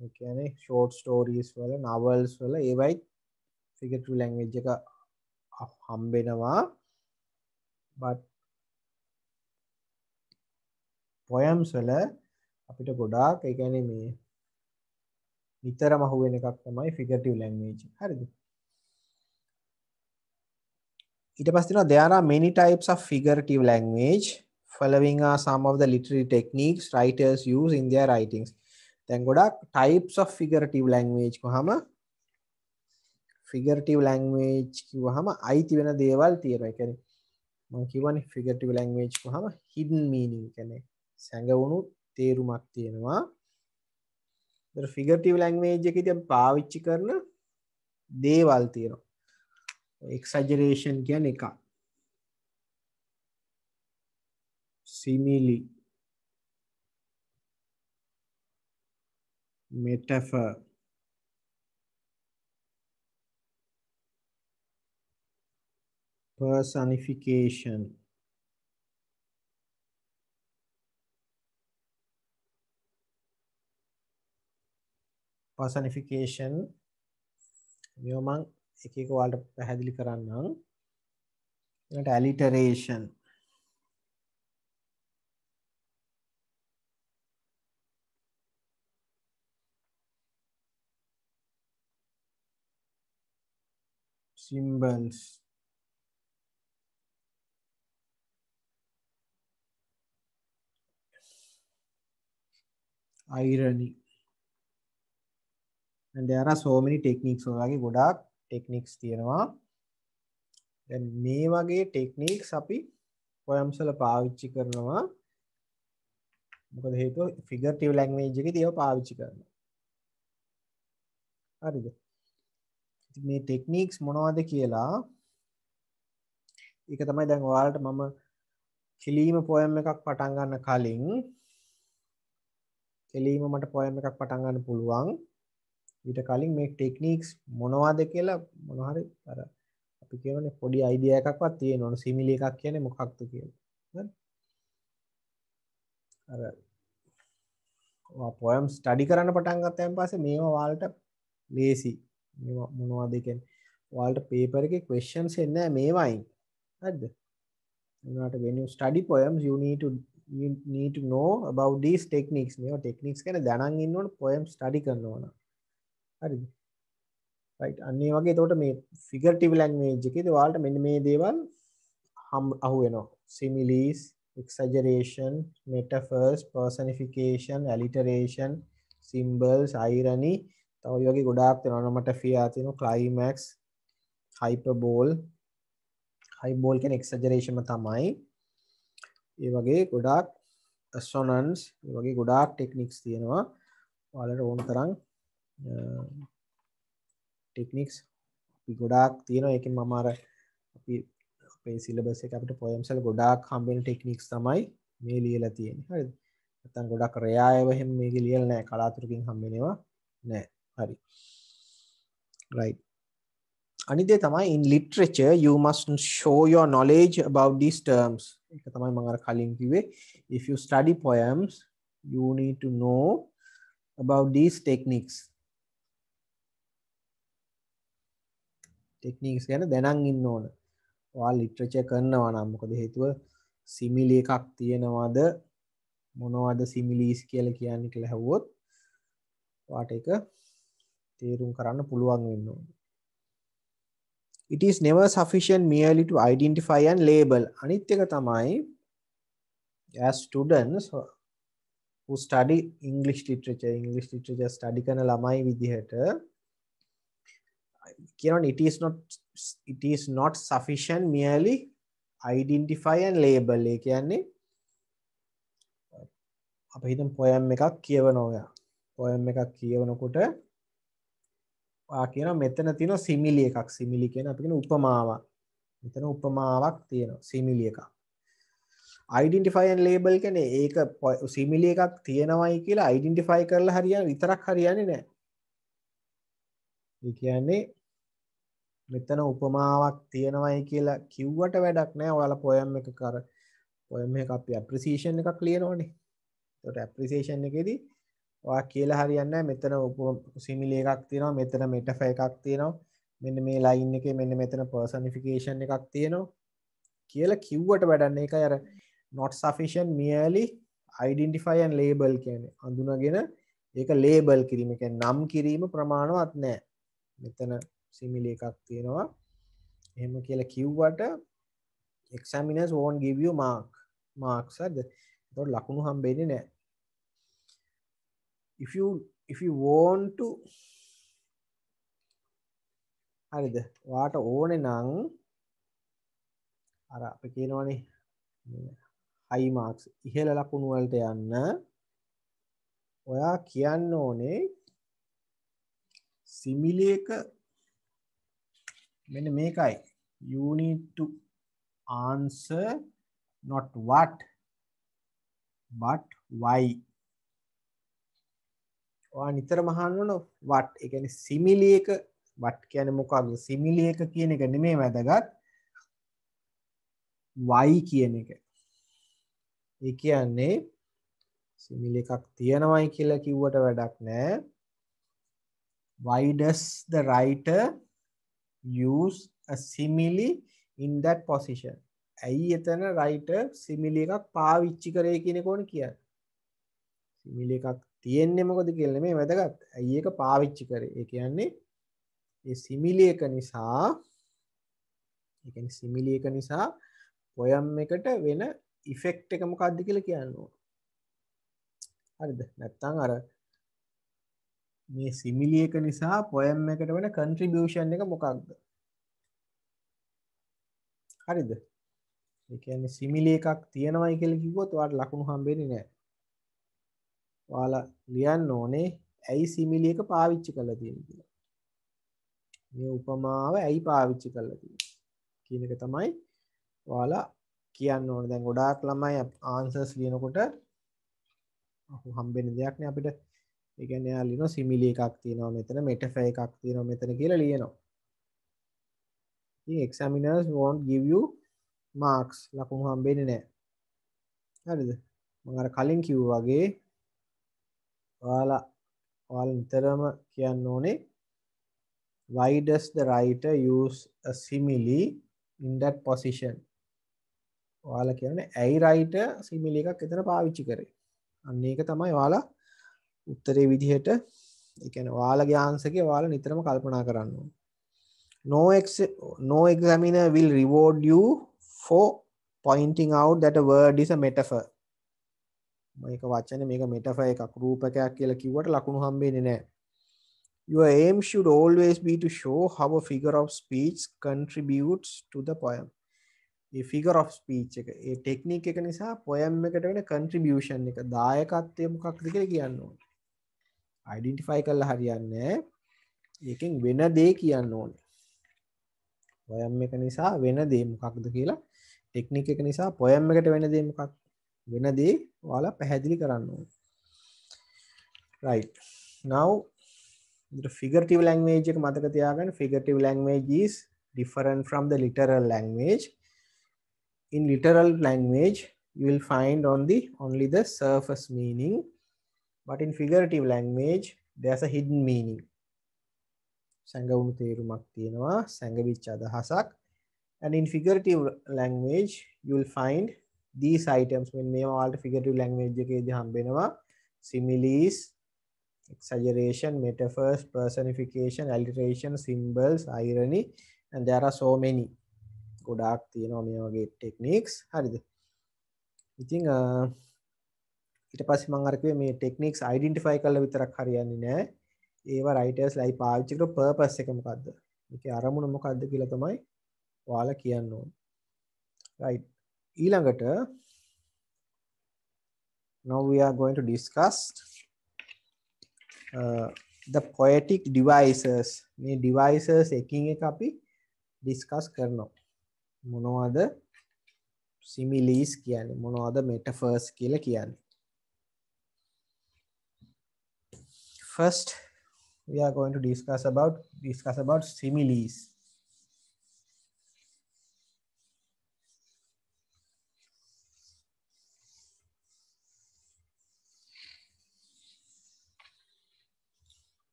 ඒ කියන්නේ short stories වල, novels වල ඒවයි figurative language එක හම්බෙනවා but poems වල අපිට ගොඩාක් ඒ කියන්නේ මේ නිතරම අහුවෙන එකක් තමයි figurative language. හරිද? ඊට පස්සේ තියෙනවා there are many types of figurative language. Following are some of the literary techniques writers use in their writings. දැන් ගොඩාක් types of figurative language කොහම figurative language කිව්වහම අයිති වෙන දේවල් තියෙනවා. ඒ කියන්නේ මම කියවනේ figurative language කොහම hidden meaning කියන්නේ සැඟවුණු තේරුමක් තියෙනවා. ඒතර figurative language එකේදී අපි පාවිච්චි කරන දේවල් තියෙනවා. exaggeration කියන්නේ එකක්. simile, metaphor, personification, මේව මම එක එක ඔයාලට පැහැදිලි කරන්නම්. ඊළඟට alliteration, symbols, irony, and there are so many techniques. ඔයගේ ගොඩාක් techniques තියෙනවා. දැන් මේ වගේ techniques අපි poems වල පාවිච්චි කරනවා. මොකද හේතුව figurative language එකේදී ඒවා පාවිච්චි කරනවා. හරිද? ඉතින් මේ techniques මොනවද කියලා ඒක තමයි දැන් ඔයාලට මම කෙලීම poem එකක් පටන් ගන්න කලින් කෙලීම මට poem එකක් පටන් ගන්න පුළුවන්. ඊට කලින් මේ techniques මොනවද කියලා මොන හරි අර අපි කියවනේ පොඩි idea එකක්වත් තියෙන්න ඕන. simile එකක් කියන්නේ මොකක්ද කියලා. හරි? අර poem study කරන්න පටන් ගත්තාන් පස්සේ මේවා ඔයාලට ලේසි. මේවා මොනවද කියන්නේ ඔයාලට paper එකේ questions එන්නේ නැහැ මේවයින්. හරිද? උනාට when you study poems you need to know about these techniques. මේවා techniques කියන්නේ දැනන් ඉන්න ඕන poem study කරනවා නම්. හරිද? right අන්න ඒ වගේ එතකොට මේ figurative language එකේදී ඔයාලට මෙන්න මේ දේවල් අහු වෙනවා. similes, exaggeration, metaphors, personification, alliteration, symbols, irony. තව ඔය වගේ ගොඩාක් තියෙනවා. onomatopoeia තියෙනවා, climax, hyperbole. hyperbole කියන්නේ exaggeration තමයි. ඒ වගේ ගොඩාක් assonance, ඒ වගේ ගොඩාක් techniques තියෙනවා. ඔයාලට ඕන තරම් techniques ගොඩාක් තියෙනවා. ඒකෙන් මම අර අපි අපේ syllabus එක අපිට poems වල ගොඩාක් හම්බෙන techniques තමයි මේ ලියලා තියෙන්නේ. හරිද? නැත්නම් ගොඩක් rare ඒවා එහෙම මේකේ ලියලා නැහැ. කලාතුරකින් හම්බෙනවා නැහැ. හරි. right. අනිත් දේ තමයි in literature you must show your knowledge about these terms. ඒක තමයි මම අර කලින් කිව්වේ. if you study poems you need to know about these techniques. techniques ගැන දැනන් ඉන්න ඕන. ඔයාලා ලිටරචර් කරනවා නම් මොකද හේතුව simile එකක් තියෙනවද මොනවද similes කියලා කියන්නේ කියලා ඇහුවොත් ඔයාට ඒක තේරුම් කරන්න පුළුවන් වෙන්න ඕන. It is never sufficient merely to identify and label. අනිත් එක තමයි as students who study English literature study කරන ළමයි විදිහට කියනවා it is not sufficient merely identify and label. ඒ කියන්නේ අපි හිතමු poem එකක් කියවනවා ඔයා. poem එකක් කියවනකොට ඔයා කියනවා මෙතන තියෙනවා simile එකක්. simile කියන්නේ අපි කියන උපමාවක්. මෙතන උපමාවක් තියෙනවා simile එකක්. identify and label කියන්නේ ඒක simile එකක් තියෙනවයි කියලා identify කරලා විතරක් හරියන්නේ නැහැ. ඒ කියන්නේ මෙතන උපමාවක් තියෙනවයි කියලා කිව්වට වැඩක් නැහැ. ඔයාලා poem එකක අර poem එක අපි appreciation එකක් ලියනවනේ. ඒකට appreciation එකේදී ඔයා කියලා හරියන්නේ නැහැ. මෙතන simile එකක් තියෙනවා, මෙතන metaphor එකක් තියෙනවා, මෙන්න මේ line එකේ මෙන්න මෙතන personification එකක් තියෙනවා කියලා කිව්වට වැඩක් නැහැ. ඒකයි අර not sufficient merely identify and label කියන්නේ. අඳුනගෙන ඒක label කිරීම. ඒ කියන්නේ නම් කිරීම ප්‍රමාණවත් නැහැ. මෙතන simile එකක් තියෙනවා. එහෙම කියලා කිව්වට examiners won't give you marks හරිද? ඒතකොට ලකුණු හම්බෙන්නේ නැහැ. if you want to හරිද? ඔයාට ඕනේ නම් අර අපි කියනවනේ high marks ඉහළ ලකුණු වලට යන්න ඔයා කියන්න ඕනේ simile එක මෙන්න මේකයි. You need to answer not what but why. ඔයා නිතරම අහන්න ඕන what. ඒ කියන්නේ simile එක what කියන්නේ මොකක්ද? simile එක කියන එක නෙමෙයි වැදගත්. why කියන එක. ඒ කියන්නේ simile එකක් තියනවයි කියලා කිව්වට වැඩක් නැහැ. Why does the writer use a simile in that position? ඇයි එතන writer simile එකක් පාවිච්චි කරේ කියන එක ඕනේ කියන්නේ. simile එකක් තියෙන්නේ මොකද කියලා නෙමෙයි වැදගත්. ඇයි ඒක පාවිච්චි කරේ? ඒ කියන්නේ ඒ simile එක නිසා simile එක නිසා poem එකට වෙන effect එක මොකක්ද කියලා කියන්න ඕන. හරිද? නැත්තම් අර මේ simile එක නිසා poem එකට වෙන contribution එක මොකක්ද? හරිද? ඒ කියන්නේ simile එකක් තියෙනවයි කියලා කිව්වොත් ඔයාලට ලකුණු හම්බෙන්නේ නැහැ. ඔයාලා ලියන්න ඕනේ ඇයි simile එක පාවිච්චි කරලා තියෙන්නේ කියලා. මේ උපමාව ඇයි පාවිච්චි කරලා තියෙන්නේ කියන එක තමයි ඔයාලා කියන්න ඕනේ. දැන් ගොඩාක් ළමයි answers ලියනකොට හම්බෙන දෙයක් නේ අපිට. ඒ කියන්නේ යා ලියනවා simile එකක් තියෙනවා මෙතන, metaphor එකක් තියෙනවා මෙතන කියලා ලියනවා. ඉතින් examiners won't give you marks. ලකුණු හම්බෙන්නේ නැහැ. හරිද? මම අර කලින් කිව්වා වගේ ඔයාලා නිතරම කියන්න ඕනේ why does the writer use a simile in that position? ඔයාලා කියන්නේ ඇයි writer simile එකක් එතන පාවිච්චි කරේ? අන්න ඒක තමයි ඔයාලා උත්තරේ විදිහට ඒ කියන්නේ ඔයාලගේ ආන්සර් එකේ ඔයාලා නිතරම කල්පනා කරන්න ඕනේ. No examiner will reward you for pointing out that a word is a metaphor. මේක වචනේ මේක metaphor එකක් රූපකයක් කියලා කිව්වට ලකුණු හම්බෙන්නේ නැහැ. Your aim should always be to show how a figure of speech contributes to the poem. මේ figure of speech එක ඒ ටෙක්නික් එක නිසා poem එකට වෙන contribution එක දායකත්වය මොකක්ද කියලා කියන්න ඕනේ. identify කරලා හරියන්නේ නැහැ. ඒකෙන් වෙන දේ කියන්න ඕනේ. poem එක නිසා වෙන දේ මොකක්ද කියලා ටෙක්නික් එක නිසා poem එකට වෙන දේ මොකක්ද? වෙන දේ ඔයාලා පැහැදිලි කරන්න ඕනේ. right. Now the figurative language එක මතක තියාගන්න. figurative language is different from the literal language. In literal language you will find only the surface meaning, but in figurative language there's a hidden meaning. සංගවුණු තේරුමක් තියෙනවා, සංගවිච්ච අදහසක්. And in figurative language you will find these items. when මේවා ඔයාලට figurative language එකේදී හම්බෙනවා similes, exaggeration, metaphors, personification, alliteration, symbols, irony, and there are so many. ගොඩාක් තියෙනවා මේ වගේ ටෙක්නික්ස්. හරිද? ඉතින් ඊට පස්සේ මම අර කිව්වේ මේ ටෙක්නික්ස් අයිඩෙන්ටිෆයි කරලා විතරක් හරියන්නේ නැහැ. ඒවා රයිටර්ස්ලායි පාවිච්චි කරන පර්පස් එක මොකද්ද? ඒකේ අරමුණ මොකද්ද කියලා තමයි ඔයාලා කියන්න ඕනේ. right. ඊළඟට now we are going to discuss the poetic devices. මේ devices එකින් එක අපි discuss කරනවා. මොනවද similes කියන්නේ? මොනවද metaphors කියලා කියන්නේ? First we are going to discuss about similes.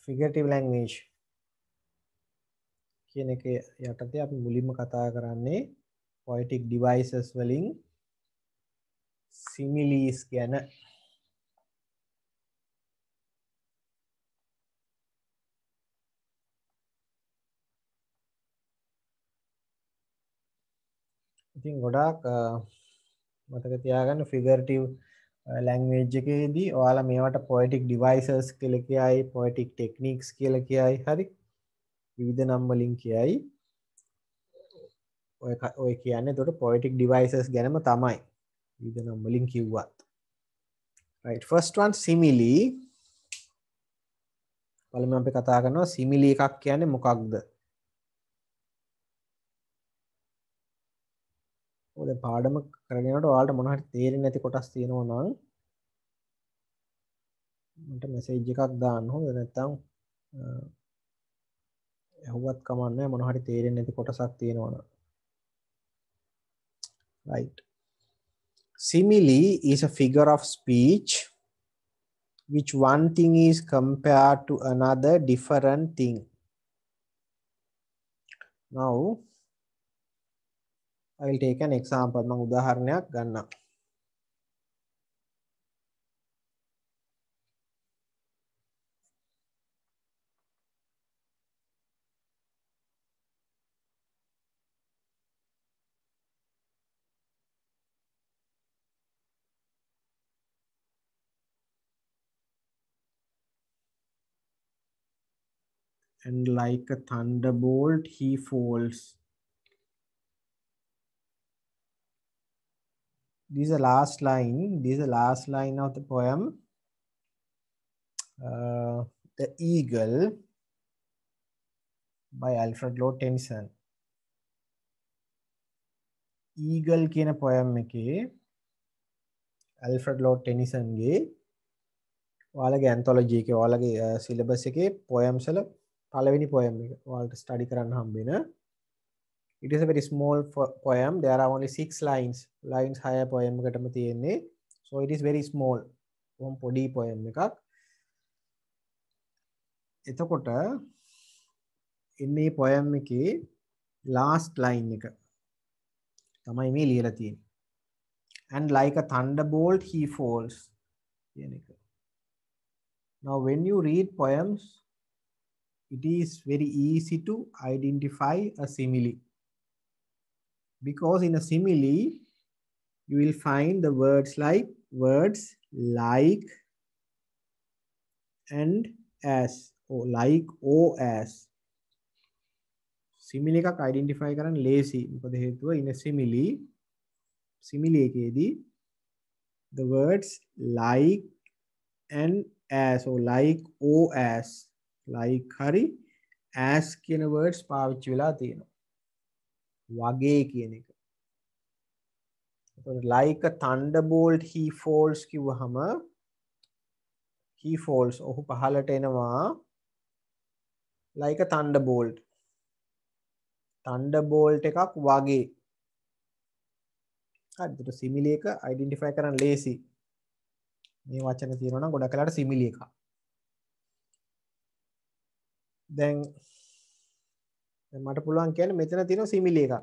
figurative language කියන එක යටතේ අපි මුලින්ම කතා කරන්නේ poetic devices වලින් similes ගැන. ඉතින් ගොඩාක් මතක තියාගන්න figurative language එකේදී ඔයාලා මේවට poetic devices කියලා කියයි, poetic techniques කියලා කියයි, හරි? විවිධ නම් වලින් කියයි. ඔය කියන්නේ එතකොට poetic devices ගැනම තමයි. විවිධ නම් වලින් කිව්වත්. Right, first one simile. පළමුවෙන් අපි කතා කරනවා simile එකක් කියන්නේ මොකක්ද? ඔය පාඩම කරගෙන යනකොට ඔයාලට මොනවා හරි තේරෙන්නේ නැති කොටස් තියෙනවා නම් මට මැසේජ් එකක් දාන්න. හොඳ නැත්නම් ඇහුවත් කමක් නැහැ මොනවා හරි තේරෙන්නේ නැති කොටසක් තියෙනවා නම්. Right. Simile is a figure of speech which one thing is compared to another different thing. Now I will take an example. මම උදාහරණයක් ගන්නම්. And like a thunderbolt he falls. This is the last line. This is the last line of the poem. The Eagle by Alfred Lord Tennyson. Eagle කියන poem එකේ Alfred Lord Tennyson ගේ ඔයාලගේ anthology එකේ ඔයාලගේ syllabus එකේ poems වල පළවෙනි poem එක ඔයාලට study කරන්න හම්බ වෙන. It is a very small poem. There are only 6 lines. Lines 6 poem එකටම තියෙන්නේ. So it is very small. පොඩි poem එකක්. එතකොට ඉන්නේ poem එකේ last line එක තමයි මේ ලියලා තියෙන්නේ. And like a thunderbolt he falls කියන එක. Now when you read poems, it is very easy to identify a simile. Because in a simile, you will find the words like and as, or like or as. Simile එකක් identify කරන්න lazy. මොකද හේතුව in a simile එකේදී the words like and as, or like or as, like hari as කියන words පාවිච්චි වෙලා තියෙනවා. වගේ කියන එක. Like a thunderbolt he falls කිව්වහම he falls ඔහු පහළට එනවා like a thunderbolt. thunderbolt එකක් වගේ. හරිද? ඒත් simile එක identify කරන්න lazy. මේ වචන තියෙනවා නම් ගොඩක් වෙලාවට simile එකක්. දැන් මට පුළුවන් කියන්නේ මෙතන තියෙන simile එකක්.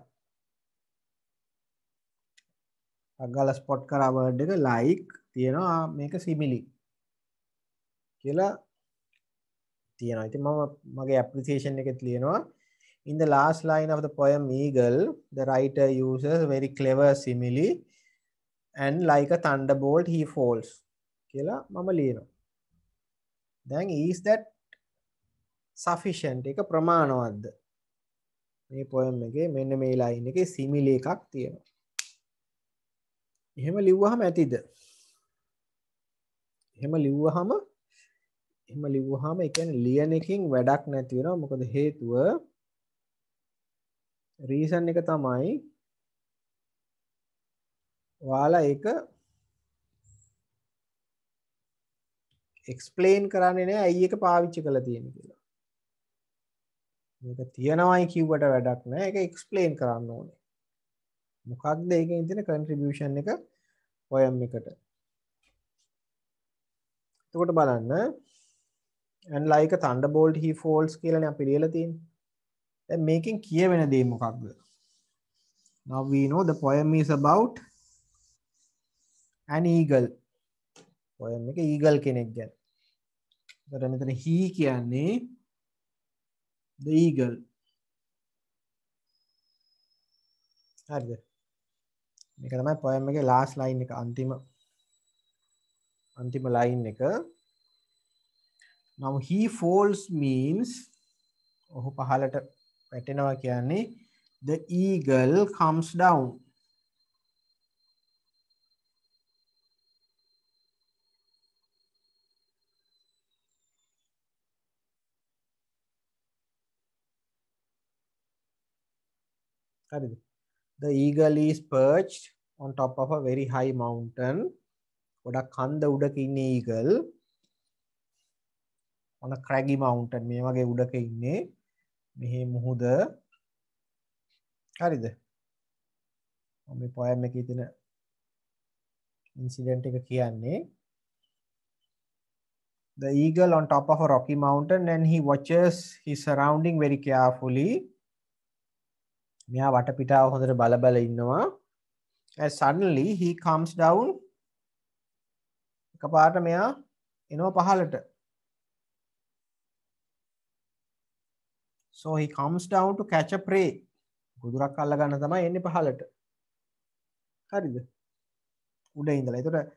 අග්ගල ස්පොට් කරා වර්ඩ් එක like තියෙනවා මේක simile කියලා තියෙනවා. ඉතින් මම මගේ appreciation එකෙත් ලියනවා in the last line of the poem Eagle the writer uses very clever simile and like a thunderbolt he falls කියලා මම ලියනවා. දැන් is that sufficient? ඒක ප්‍රමාණවත්ද? මේ poem එකේ මෙන්න මේ line එකේ simile එකක් තියෙනවා. එහෙම ලිව්වහම ඇතිද? එහෙම ලිව්වහම ඒ කියන්නේ ලියන එකකින් වැඩක් නැති වෙනවා. මොකද හේතුව රීසන් එක තමයි ඔයාලා ඒක එක්ස්ප්ලেইন කරන්නේ නැහැ ඇයි ඒක පාවිච්චි කරලා තියෙන්නේ කියලා. මේක තියනවායි කිව්වට වැඩක් නැහැ. ඒක එක්ස්ප්ලেইন කරන්න ඕනේ. මොකක්ද ඒකෙන් තියෙන contribution එක poem එකට. එතකොට බලන්න and like a thunderbolt he falls කියලානේ අපි ලියලා තියෙන්නේ. දැන් මේකෙන් කියවෙන දේ මොකක්ද? Now we know the poem is about an eagle. poem එක eagle කෙනෙක් ගැන. ඒතර මෙතන he කියන්නේ the eagle. හරිද? මේක තමයි poem එකේ last line එක අන්තිම line එක. Now he falls means ඔහු පහළට වැටෙනවා කියන්නේ the eagle comes down. හරිද? The eagle is perched on top of a very high mountain. ගොඩක් කන්ද උඩක ඉන්නේ eagle. on a craggy mountain. මේ වගේ උඩක ඉන්නේ. මෙහි මුහුද. හරිද? මේ poem එකේ තියෙන incident එක කියන්නේ the eagle on top of a rocky mountain and he watches his surrounding very carefully. මෙයා වටපිටාව හොඳට බල ඉන්නවා. and suddenly he comes down. එකපාරට මෙයා එනවා පහළට. so he comes down to catch a prey. ගොදුරක් අල්ල ගන්න තමයි එන්නේ පහළට. හරිද? උඩ ඉඳලා. ඒතකොට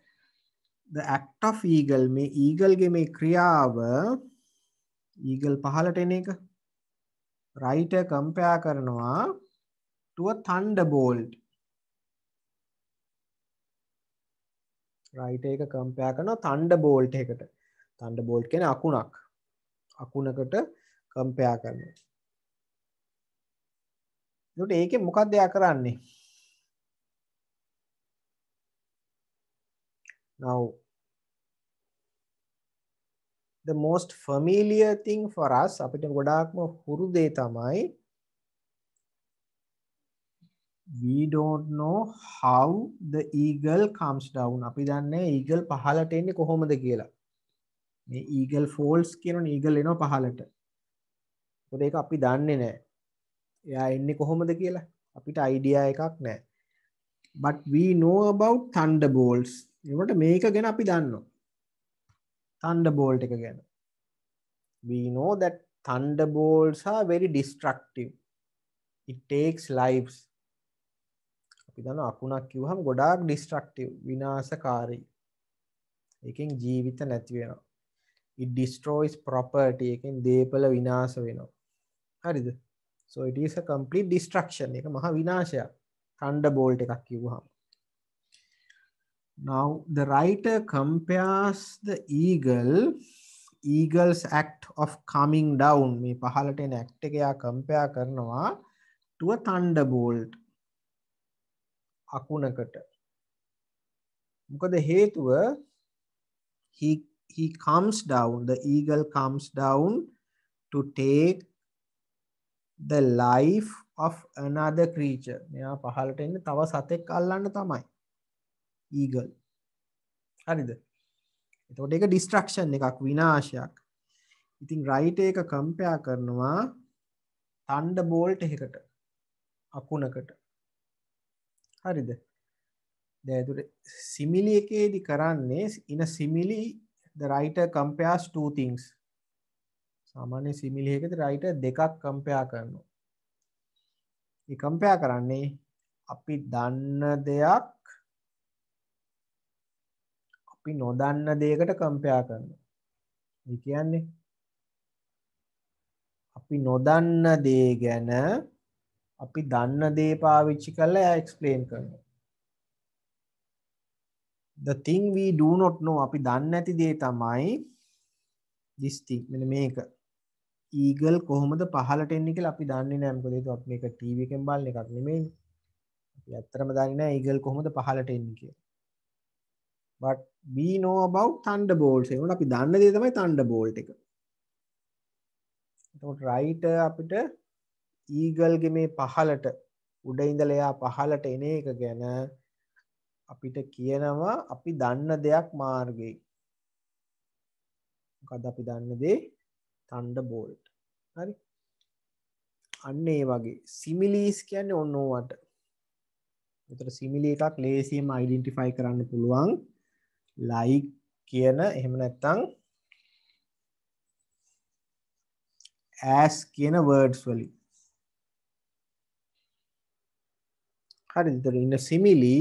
the act of eagle මේ eagle ගේ මේ ක්‍රියාව eagle පහළට එන එක writer compare කරනවා to a thunderbolt. writer එක compare කරනවා thunderbolt එකට. thunderbolt කියන්නේ අකුණකට compare කරනවා. ඒකට ඒකේ මොකක්ද එයා කරන්නේ? now the most familiar thing for us අපිට ගොඩාක්ම හුරු දේ තමයි we don't know how the eagle comes down. අපි දන්නේ eagle පහළට එන්නේ කොහොමද කියලා. මේ eagle falls කියනෝනේ eagle එනවා පහළට. ඒකට ඒක අපි දන්නේ නැහැ. එයා එන්නේ කොහොමද කියලා අපිට idea එකක් නැහැ. but we know about thunderbolts. ඒකට මේක ගැන අපි දන්නවා. thunderbolt එක ගැන. we know that thunderbolts are very destructive. it takes lives. අපි දන්නවා අකුණක් කිව්වහම ගොඩාක් destructive විනාශකාරී. ඒකෙන් ජීවිත නැති වෙනවා. it destroys property. ඒකෙන් දේපල විනාශ වෙනවා. හරිද? so it is a complete destruction. ඒක මහා විනාශයක්. thunderbolt එකක් කිව්වහම. now the writer compares the eagle's act of coming down මේ පහළට එන act එක යා compare කරනවා to a thunderbolt. අකුණකට. මොකද හේතුව he comes down, the eagle comes down to take the life of another creature. මෙයා පහළට එන්නේ තව සතෙක් අල්ලන්න තමයි. eagle. හරිද? එතකොට ඒක distraction එකක් විනාශයක්. ඉතින් writer එක compare කරනවා thunderbolt එකකට. අකුණකට. හරිද? දැන් ඒතර simile එකේදී කරන්නේ in a simile the writer compares two things. සාමාන්‍ය simile එකේදී writer දෙකක් compare කරනවා. මේ compare කරන්නේ අපි දන්න දෙයක් අපි නොදන්න දෙයකට compare කරනවා. ඒ කියන්නේ අපි නොදන්න දේ ගැන අපි දන්න දේ පාවිච්චි කරලා එයා explain කරනවා. the thing we do not know අපි දන්නේ නැති දේ තමයි this thing. මෙන්න මේක. eagle කොහොමද පහළට එන්නේ කියලා අපි දන්නේ නැහැ. මොකද ඒක අපි මේක TV එකෙන් බලන එකක් නෙමෙයි. අපි ඇත්තටම දන්නේ නැහැ eagle කොහොමද පහළට එන්නේ කියලා. but we know about thunderbolts. ඒකට අපි දන්න දේ තමයි thunderbolt එක. එතකොට writer අපිට eagle ගේ මේ පහළට උඩ ඉඳලා එයා පහළට එන එක ගැන අපිට කියනවා අපි දන්න දෙයක් මාර්ගයේ. මොකද්ද අපි දන්න දේ? thunderbolt. හරි. අන්න ඒ වගේ similes කියන්නේ ඔන්න ඕවට. ඒතර simile එකක් ලේසියෙන්ම identify කරන්න පුළුවන් like කියන එහෙම නැත්නම් as කියන words වලින්. හරි. ඒතර in a simile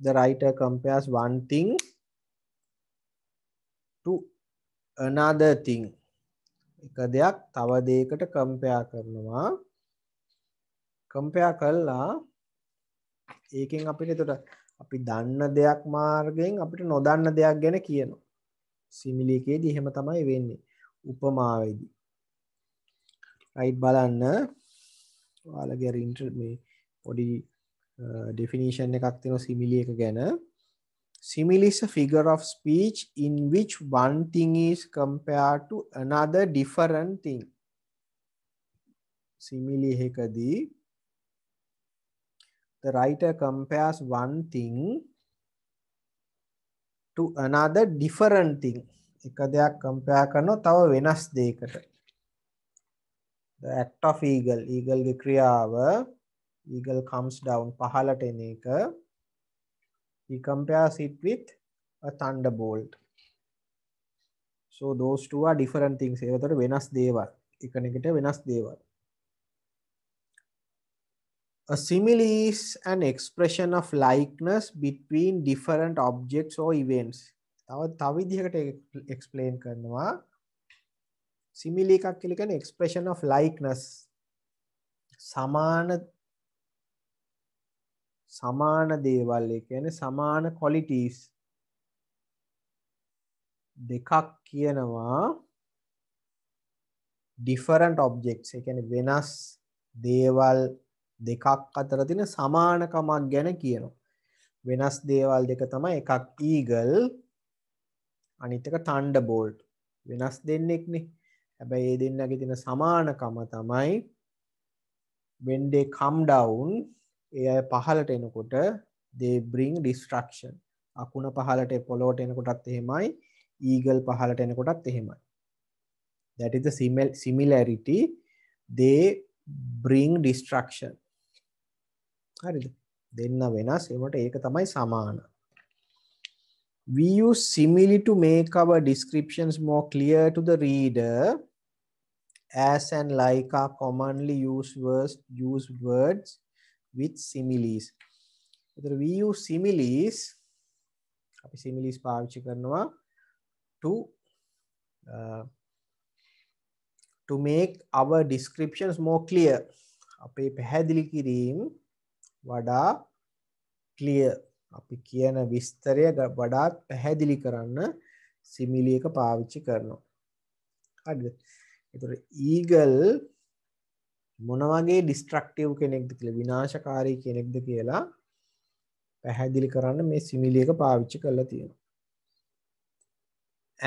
the writer compares one thing to another thing. එක දෙයක් තව දෙයකට compare කරනවා. compare කළා ඒකෙන් අපිට එතකොට අපි දන්න දෙයක් මාර්ගයෙන් අපිට නොදන්න දෙයක් ගැන කියනවා. simile එකේදී එහෙම තමයි වෙන්නේ. උපමාවේදී. right බලන්න. ඔයාලගේ අර මේ පොඩි definition එකක් තියෙනවා simile එක ගැන. Simile is a figure of speech in which one thing is compared to another different thing. Simile එකදී the writer compares one thing to another different thing. එක දෙයක් compare කරනවා තව වෙනස් දෙයකට. The act of eagle. Eagle ගේ ක්‍රියාව. Eagle comes down. පහළට එන එක. He compares it with a thunderbolt. So those two are different things. ඒකට වෙනස් දේවල්. එකනෙකට වෙනස් දේවල්. A simile is an expression of likeness between different objects or events. තව විදිහකට explain කරනවා. simile එකක් කියලා කියන්නේ expression of likeness. සමාන දේවල් ඒ කියන්නේ සමාන qualities දෙකක් කියනවා different objects. ඒ කියන්නේ වෙනස් දේවල් දෙකක් අතර තියෙන සමානකමක් ගැන කියනවා. වෙනස් දේවල් දෙක තමයි එකක් eagle අනිත් එක thunderbolt. වෙනස් දෙන්නෙක්නේ. හැබැයි මේ දෙන්නගේ තියෙන සමානකම තමයි when they come down ඒ අය පහළට එනකොට they bring destruction. අකුණ පහළට පොළොවට එනකොටත් එහෙමයි eagle පහළට එනකොටත් එහෙමයි. That is the similarity. They bring destruction. හරිද? දෙන්න වෙනස් ඒකට ඒක තමයි සමාන. We use simile to make our descriptions more clear to the reader. As and like are commonly used words with similes. We use similes. අපි similes පාවිච්චි කරනවා to make our descriptions more clear. අපේ පැහැදිලි කිරීම වඩා clear. අපි කියන විස්තරය වඩාත් පැහැදිලි කරන්න simile එක පාවිච්චි කරනවා. හරිද? ඒතර eagle මොන වගේ destructive කෙනෙක්ද කියලා විනාශකාරී කෙනෙක්ද කියලා පැහැදිලි කරන්න මේ simile එක පාවිච්චි කරලා තියෙනවා.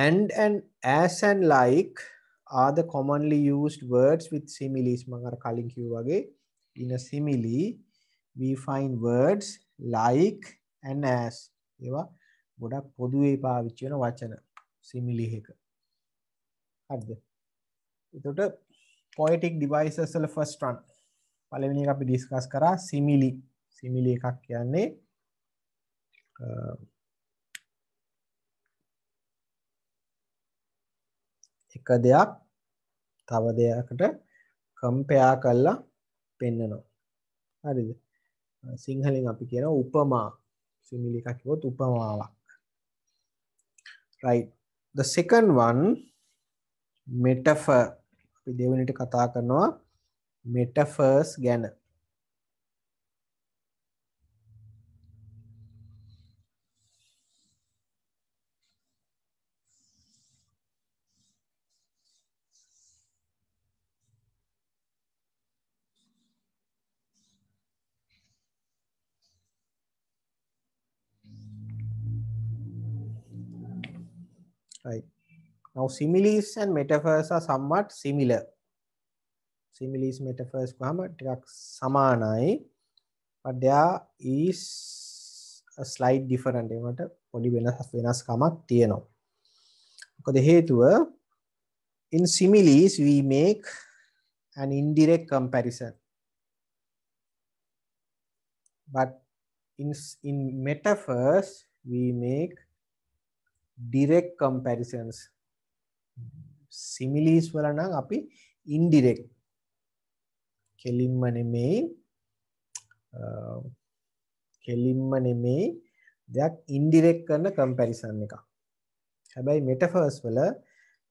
And as and like are the commonly used words with similes. මම අර කලින් කිව්වා වගේ in a simile we find words like and as. ඒවා ගොඩක් පොදුවේ පාවිච්චි වෙන වචන simile එක. හරිද? එතකොට poetic devices වල first one. පළවෙනි එක අපි discuss කරා simile. simile එකක් කියන්නේ එක දෙයක් තව දෙයකට compare කරලා පෙන්නනවා. හරිද? සිංහලෙන් අපි කියන උපමා. simile එකක් කිව්වොත් උපමාවක්. Right. The second one metaphor. අපි දෙවෙනිට කතා කරනවා metaphors ගැන. Right. Now similes and metaphors are somewhat similar. Similes metaphors කොහම ටිකක් සමානයි. But there is a slight different. ඒකට පොඩි වෙනස්කමක් තියෙනවා. මොකද හේතුව In similes, we make an indirect comparison. But in metaphors, we make direct comparisons. Similes වල නම් අපි indirect කෙලින්ම නෙමෙයි දෙයක් indirect කරන comparison එකක්. හැබැයි metaphors වල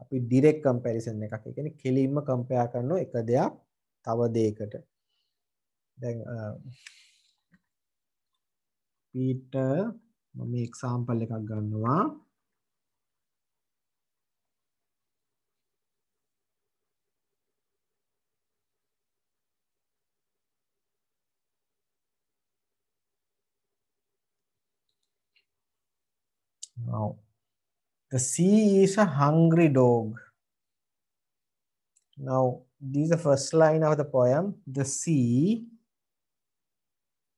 අපි direct comparison එකක්. ඒ කියන්නේ කෙලින්ම compare කරනවා එක දෙයක් තව දෙයකට. දැන් පීටර් මම example එකක් ගන්නවා. Now, the sea is a hungry dog. Now, this is the first line of the poem, The Sea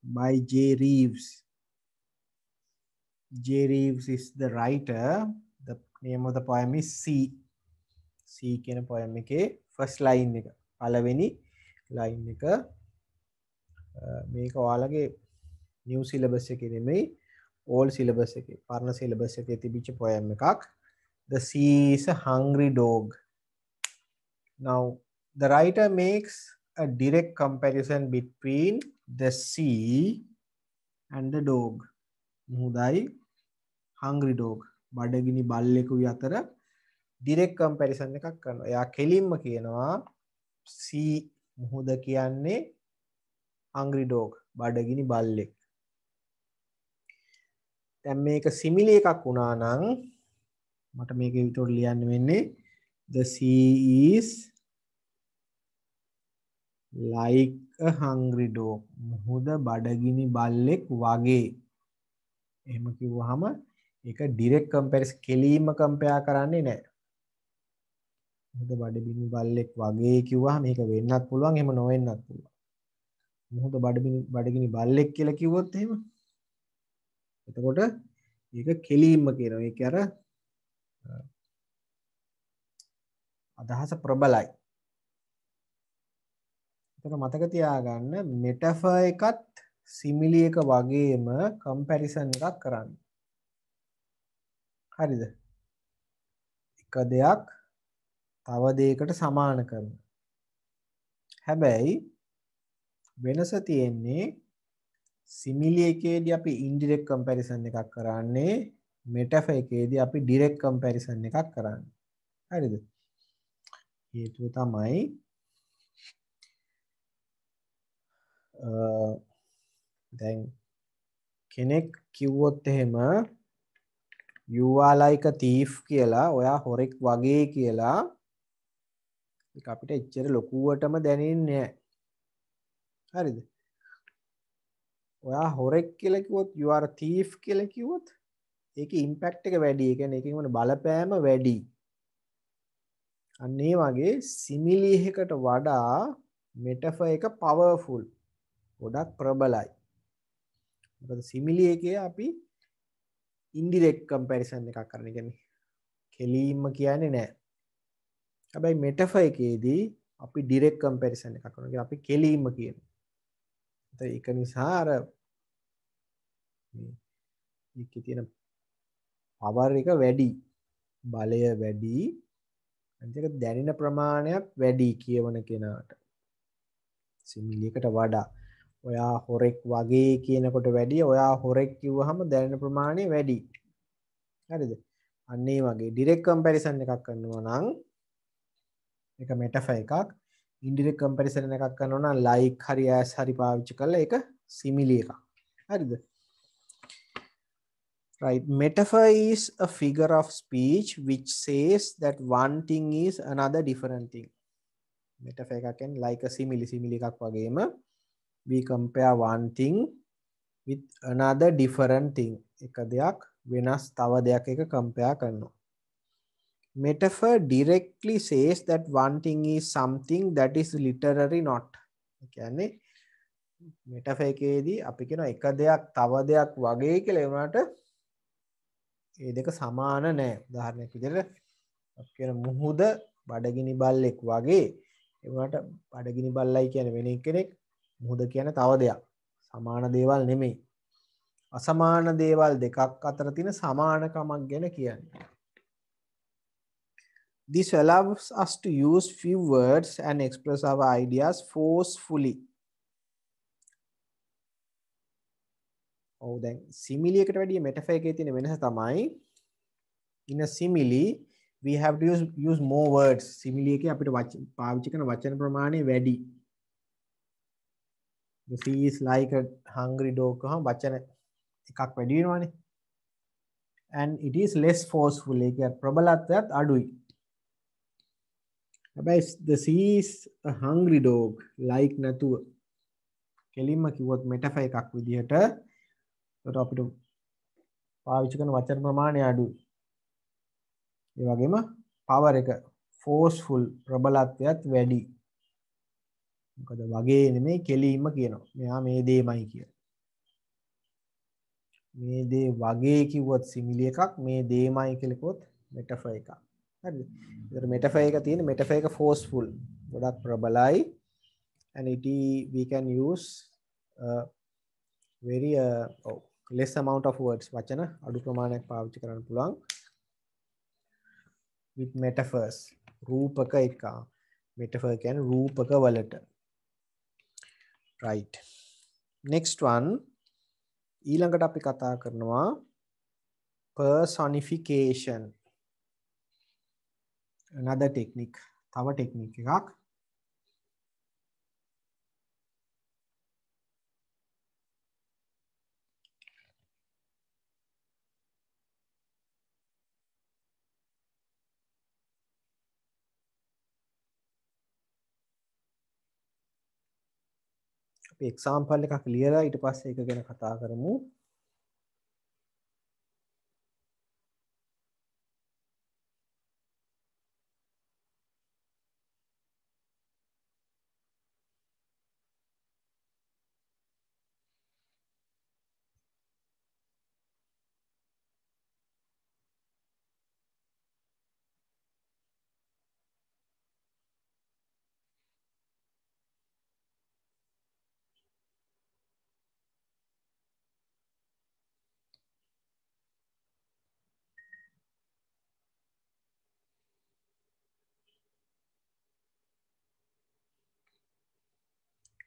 by J. Reeves. J. Reeves is the writer. The name of the poem is Sea. Sea කියන poem එකේ first line එක. පළවෙනි line එක මේක ඔයාලගේ new syllabus එකේ නෙමෙයි old syllabus එකේ. පරණ syllabus එකේ තිබිච්ච poem එකක්. The sea is a hungry dog. Now, the writer makes a direct comparison between the sea and the dog. මුහුදයි hungry dog. බඩගිනි බල්ලෙකුයි අතර direct comparison එකක් කරනවා. එයා කෙලින්ම කියනවා sea මුහුද කියන්නේ hungry dog බඩගිනි බල්ලෙක්. දැන් මේක simile එකක් වුණා නම් මට මේක විතර ලියන්න වෙන්නේ the sea is like a hungry dog. මුහුද බඩගිනි බල්ලෙක් වගේ. එහෙම කිව්වහම ඒක direct comparison කෙලින්ම compare කරන්නේ නැහැ. මුහුද බඩගිනි බල්ලෙක් වගේ කිව්වහම මේක වෙන්නත් පුළුවන් එහෙම නොවෙන්නත් පුළුවන්. මුහුද බඩගිනි බල්ලෙක් කියලා කිව්වොත් එහෙම එතකොට ඒක කෙලින්ම කියනවා. ඒක අර අදහස ප්‍රබලයි. එතකොට මතක තියාගන්න metaphor එකත් simile එක වගේම comparison එකක් කරන්න. හරිද? එක දෙයක් තව දෙයකට සමාන කරනවා. හැබැයි වෙනස තියෙන්නේ simile එකේදී අපි indirect comparison එකක් කරන්නේ metaphor එකේදී අපි direct comparison එකක් කරන්නේ. හරිද? හේතුව තමයි දැන් කෙනෙක් කිව්වොත් එහෙම you are like a thief කියලා ඔයා හොරෙක් වගේ කියලා ඒක අපිට එච්චර ලොකුවටම දැනෙන්නේ නැහැ. හරිද? ඔයා හොරෙක් කියලා කිව්වොත් you are a thief කියලා කිව්වොත් ඒකේ ඉම්පැක්ට් එක වැඩි. ඒ කියන්නේ ඒකේ මොන බලපෑම වැඩි. අන්න ඒ වගේ simile එකකට වඩා metaphor එක powerful. ගොඩක් ප්‍රබලයි. මොකද simile එකේ අපි indirect comparison එකක් කරන. ඒ කියන්නේ කෙලින්ම කියන්නේ නැහැ. හැබැයි metaphor එකේදී අපි direct comparison එකක් කරනවා. ඒ අපි කෙලින්ම කියනවා. ඒක නිසා අර මේකේ තියෙන power එක වැඩි, බලය වැඩි, අනිත් එක දැනෙන ප්‍රමාණයක් වැඩි කියවන කෙනාට. simile එකට වඩා ඔයා හොරෙක් වගේ කියනකොට වැඩි ඔයා හොරෙක් කිව්වහම දැනෙන ප්‍රමාණය වැඩි. හරිද? අන්න ඒ වගේ direct comparison එකක් කරනවා නම් ඒක metaphor එකක්. indirect comparison එකක් කරනවා නම් like හරි as හරි පාවිච්චි කරලා ඒක simile එකක්. හරිද? Right. Metaphor is a figure of speech which says that one thing is another different thing. Metaphor එකක් කියන්නේ like a simile එකක් වගේම we compare one thing with another different thing. එක දෙයක් වෙනස් තව දෙයක් එක compare කරනවා. Metaphor directly says that one thing is something that is literally not. ඒ කියන්නේ metaphor එකේදී අපි කියන එක දෙයක් තව දෙයක් වගේ කියලා ඒ වුණාට ඒ දෙක සමාන නැහැ. උදාහරණයක් විදිහට අපි කියන මුහුද බඩගිනි බල්ලෙක් වගේ. ඒ වුණාට බඩගිනි බල්ලයි කියන්නේ වෙන කෙනෙක්, මුහුද කියන්නේ තව දෙයක්. සමාන දේවල් නෙමෙයි. අසමාන දේවල් දෙකක් අතර තියෙන සමානකමක් ගැන කියන්නේ. This allows us to use few words and express our ideas forcefully. දැන් simile එකට වැඩිය metaphor එකේ තියෙන වෙනස තමයි in a simile we have to use more words. simile එකේ අපිට පාවිච්චි කරන වචන ප්‍රමාණය වැඩි. The sea is like a hungry dog කහම වචන එකක් වැඩි වෙනවානේ. And it is less forceful. ඒක ප්‍රබලත්වයත් අඩුයි. හැබැයි the sea is a hungry dog like නැතුව කෙලින්ම කිව්වොත් metaphor එකක් විදිහට ඒකට අපිට පාවිච්චි කරන වචන ප්‍රමාණය අඩුයි. ඒ වගේම power එක forceful ප්‍රබලත්වයත් වැඩි. මොකද වගේ නෙමෙයි කෙලින්ම කියනවා. මෙයා මේ දෙයමයි කියලා. මේ දේ වගේ කිව්වොත් simile එකක්, මේ දෙයමයි කියලා කිව්වොත් metaphor එකක්. හරිද? ඒතර metaphor එක තියෙන metaphor එක forceful. ගොඩක් ප්‍රබලයි. And we can use very less amount of words. වචන අඩු ප්‍රමාණයක් පාවිච්චි කරන්න පුළුවන්. with metaphors. රූපක එක. metaphor කියන්නේ රූපක වලට. right. next one. ඊළඟට අපි කතා කරනවා personification. another technique. තව technique එකක්. අපි example එකක් ලියලා ඊට පස්සේ ඒක ගැන කතා කරමු.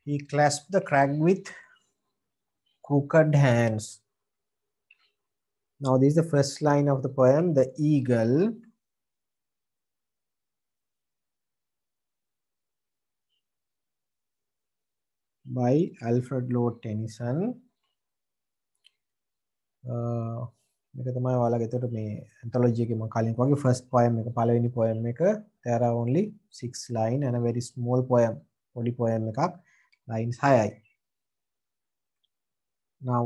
He clasped the crag with crooked hands. Now this is the first line of the poem, The Eagle. By Alfred Lord Tennyson. මේක තමයි ඔයාලගේ එතකොට මේ anthology එකේ මම කලින් වගේ first poem එක පළවෙනි poem එක. There are only 6 line and a very small poem. පොඩි poem එකක්. lines 6යි. Now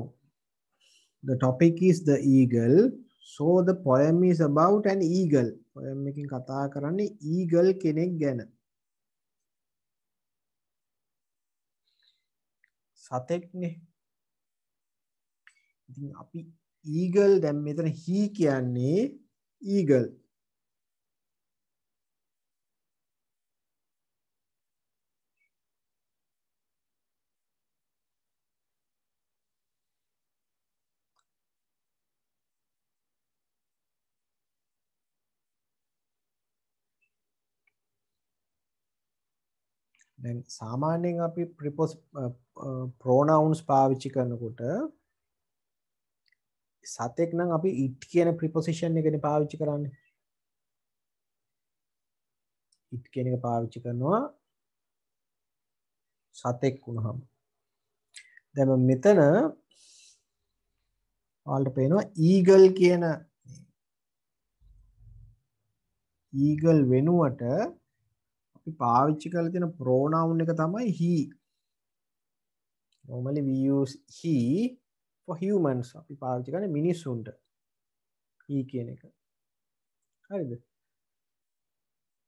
the topic is the eagle. So the poem is about an eagle. poem එකකින් කතා කරන්නේ eagle කෙනෙක් ගැන. සතෙක්නේ. ඉතින් අපි eagle දැන් මෙතන he කියන්නේ eagle. දැන් සාමාන්‍යයෙන් අපි pronouns පාවිච්චි කරනකොට සතෙක් නම් අපි it කියන preposition එකනේ පාවිච්චි කරන්නේ. it කියන එක පාවිච්චි කරනවා සතෙක් වුණාම. දැන් මෙතන ඔයාලට පේනවා eagle කියන eagle වෙනුවට අපි පාවිච්චි කරලා තියෙන pronoun එක තමයි he. Normally we use he for humans. අපි පාවිච්චි කරන්නේ මිනිස්සුන්ට he කියන එක. හරිද?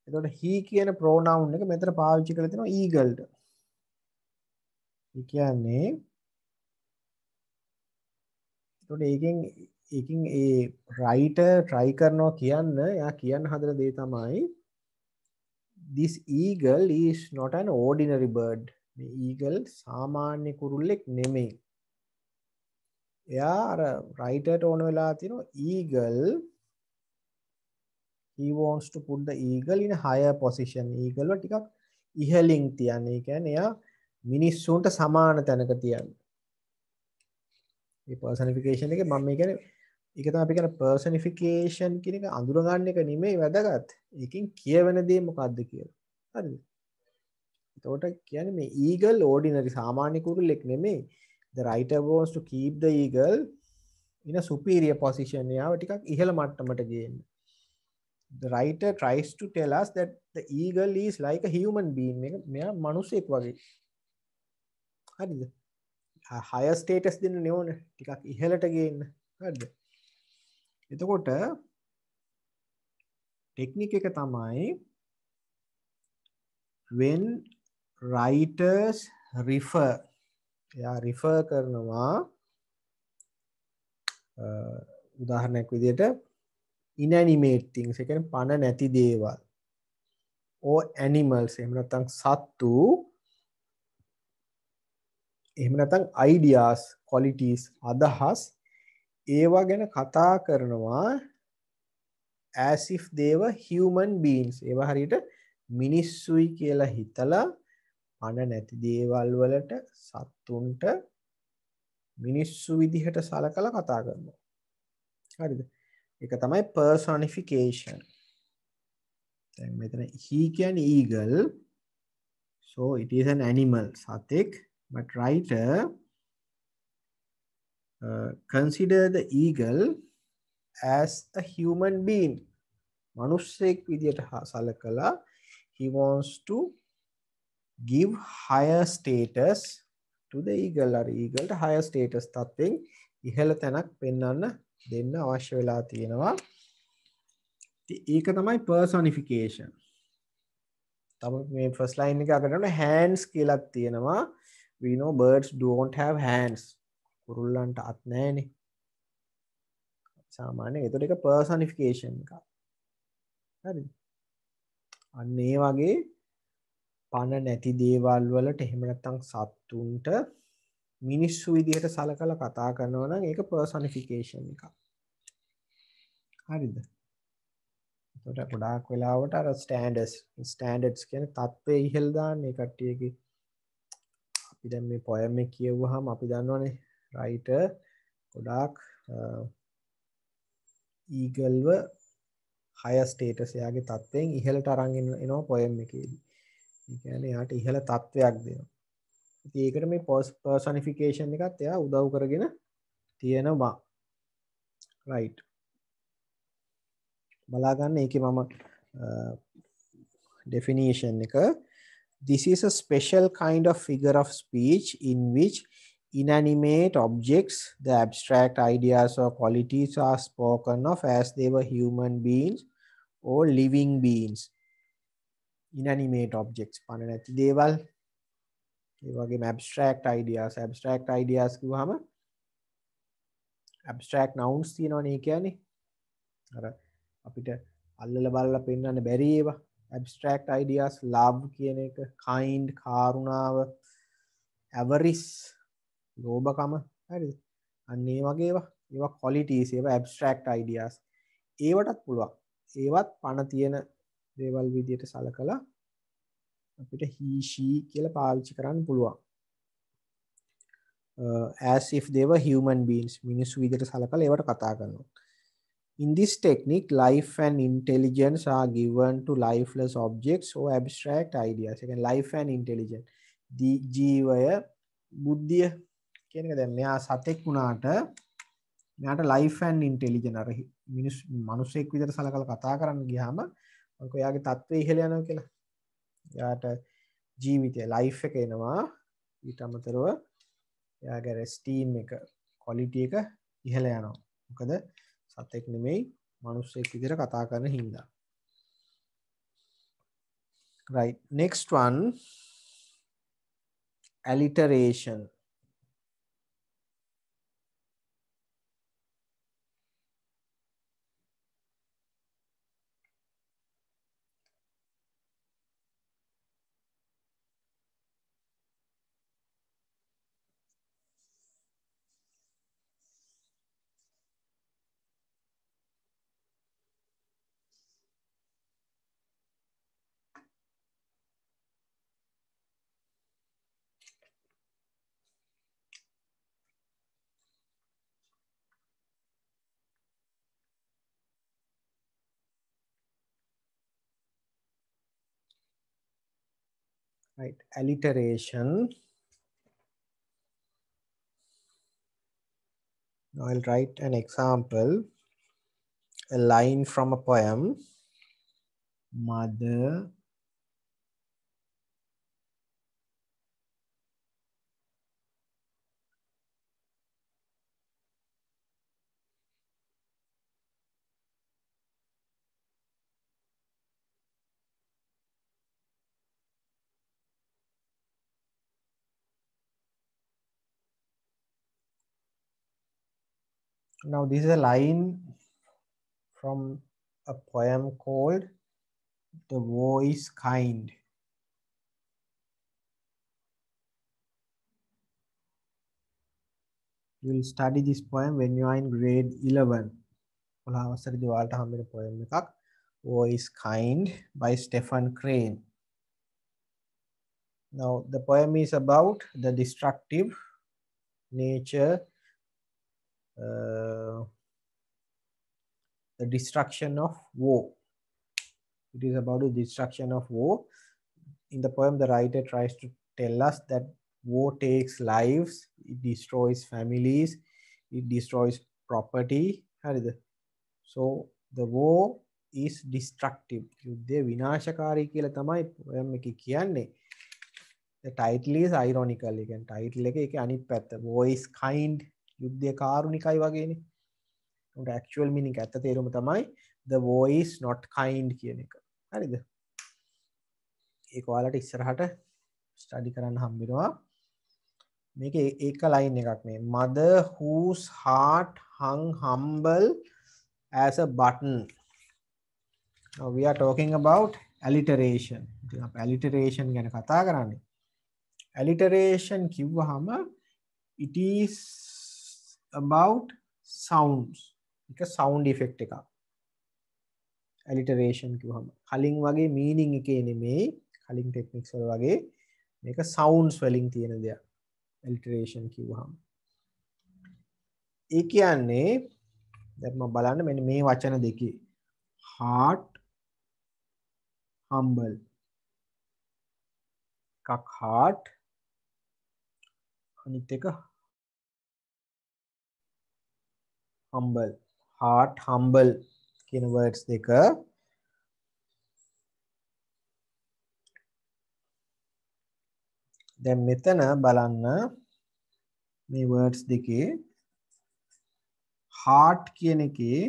එතකොට he කියන pronoun එක මෙතන පාවිච්චි කරලා තියෙනවා eagle ට. ඒ කියන්නේ එතකොට ඒකෙන් ඒ writer try කරනවා කියන්න එයා කියන්න හදන දේ තමයි this eagle is not an ordinary bird. මේ eagle සාමාන්‍ය කුරුල්ලෙක් නෙමෙයි. එයා අර රයිටර්ට ඕන වෙලා තියෙනවා eagle, he wants to put the eagle in a higher position. eagle ව ටිකක් ඉහළින් තියන්නේ. ඒ කියන්නේ එයා මිනිස්සුන්ට සමාන තැනක තියන්නේ. මේ personification එකේ මම මේ කියන්නේ ඒක තමයි අපි කියන personification කියන එක අඳුර ගන්න එක නෙමෙයි වැදගත්. ඒකෙන් කියවෙන දේ මොකක්ද කියලා. හරිද? එතකොට කියන්නේ මේ eagle ordinary සාමාන්‍ය කුරුල්ලෙක් නෙමෙයි. The writer wants to keep the eagle in a superior position. එයාව ටිකක් ඉහළ මට්ටමට ගේන්න. The writer tries to tell us that the eagle is like a human being. මෙයා මිනිසෙක් වගේ. හරිද? higher status දෙන්න නෙවෙයි ටිකක් ඉහළට ගේන්න. හරිද? එතකොට ටෙක්නික් එක තමයි when writers refer, එයා refer කරනවා උදාහරණයක් විදිහට inanimate things, ඒ කියන්නේ පණ නැති දේවල්, or animals, එහෙම නැත්නම් සත්තු, එහෙම නැත්නම් ideas, qualities, අදහස්, ඒවා ගැන කතා කරනවා as if they were human beings. ඒවා හරියට මිනිස්සුයි කියලා හිතලා පණ නැති දේවල් වලට සත්තුන්ට මිනිස්සු විදිහට සලකලා කතා කරනවා. හරිද? ඒක තමයි personification. දැන් මෙතන he කියන්නේ eagle, so it is an animal, සතෙක්, but writer consider the eagle as a human being. මනුස්සයෙක් විදියට සලකලා he wants to give higher status to the eagle. අර eagle ට higher status තත්ත්වෙන් ඉහළ තැනක් පෙන්වන්න දෙන්න අවශ්‍ය වෙලා තියෙනවා. ඒක තමයි personification. තව මේ first line එක අගට යන hands කියලා තියෙනවා. We know birds don't have hands. කුරුල්ලන්ට අත් නැහැනේ. සාමාන්‍යයෙන් ඒතකොට ඒක personification එකක්. හරිද? අන්න ඒ වගේ පණ නැති දේවල් වලට එහෙම නැත්නම් සත්තුන්ට මිනිස්සු විදිහට සලකලා කතා කරනවා නම් ඒක personification එකක්. හරිද? එතකොට ගොඩාක් වෙලාවට අර standards කියන්නේ තත්ත්වයේ ඉහළ දාන්නේ කට්ටියගේ. අපි දැන් මේ poem එක කියවුවාම අපි දන්නවනේ writer ගොඩාක් eagle ව higher status එයාගේ තත්ත්වයෙන් ඉහළට අරන් එනවා poem එකේදී. ඒ කියන්නේ එයාට ඉහළ තත්ත්වයක් දෙනවා. ඉතින් ඒකට මේ personification එකත් එයා උදව් කරගෙන තියෙනවා. right. බලා ගන්න ඒකේ මම definition එක, this is a special kind of figure of speech in which inanimate objects, the abstract ideas or qualities are spoken of as they were human beings or living beings. Inanimate objects පණ නැති දේවල්, ඒ වගේම abstract ideas කිව්වහම abstract nouns තියෙනවනේ. ඒ කියන්නේ අර අපිට අල්ලලා බලලා පෙන්වන්න බැරි ඒවා. abstract ideas, love කියන එක, kind, කාරුණාව, avarice, ලෝභකම. හරිද? අන්න ඒ වගේ ඒවා qualities, ඒවා abstract ideas. ඒවටත් පුළුවන්. ඒවත් පණ තියෙන දේවල් විදියට සලකලා අපිට he, she කියලා පාවිච්චි කරන්න පුළුවන්. As if they were human beings. මිනිස්සු විදියට සලකලා ඒවට කතා කරනවා. In this technique, life and intelligence are given to lifeless objects or abstract ideas. ඒ කියන්නේ life and intelligence. ජීවය, බුද්ධිය කියන එක. දැන් මෙයා සතෙක් වුණාට මෙයාට life and intelligence අර මිනිස්සෙක් විදිහට සලකලා කතා කරන්න ගියාම මොකද එයාගේ තත්ත්වය ඉහළ යනවා කියලා. එයාට ජීවිතය life එක එනවා. ඊට අමතරව එයාගේ esteem එක, quality එක ඉහළ යනවා. මොකද සතෙක් නෙමෙයි මිනිස්සෙක් විදිහට කතා කරන හින්දා. right, next one, alliteration. right? Alliteration. Now I'll write an example, a line from a poem. Mother Now this is a line from a poem called The War is Kind. You will study this poem when you are in grade 11. War is Kind by Stephen Crane. Now the poem is about the destructive nature, the destruction of war. It is about the destruction of war. In the poem, the writer tries to tell us that war takes lives, it destroys families, it destroys property. So the war is destructive. යුද්ධය විනාශකාරී කියලා තමයි poem එකේ කියන්නේ. The title is ironical. Again, title එක ඒකේ අනිත් පැත්ත. War is kind. යුද්ධය කාරුණිකයි වගේනේ. උන්ට actual meaning ඇත්ත තේරුම තමයි the war is not kind කියන එක. හරිද? ඒක ඔයාලට ඉස්සරහට ස්ටඩි කරන්න හම්බෙනවා. මේක ඒක ලයින් එකක් මේ. Mother whose heart hung humble as a button. Now we are talking about alliteration. ඉතින් අපි alliteration ගැන කතා කරන්නේ. Alliteration කිව්වහම it is about sounds. එක sound effect එකක්. alliteration කිව්වහම කලින් වගේ meaning එකේ නෙමෙයි, කලින් techniques වල වගේ මේක sounds වලින් තියෙන දෙයක්. alliteration කිව්වහම ඒ කියන්නේ දැන් මම බලන්න මෙන්න මේ වචන දෙකේ heart humble එකක් heart අනිත් එක humble. heart humble කියන words දෙක දැන් මෙතන බලන්න මේ words දෙකේ heart කියන එකේ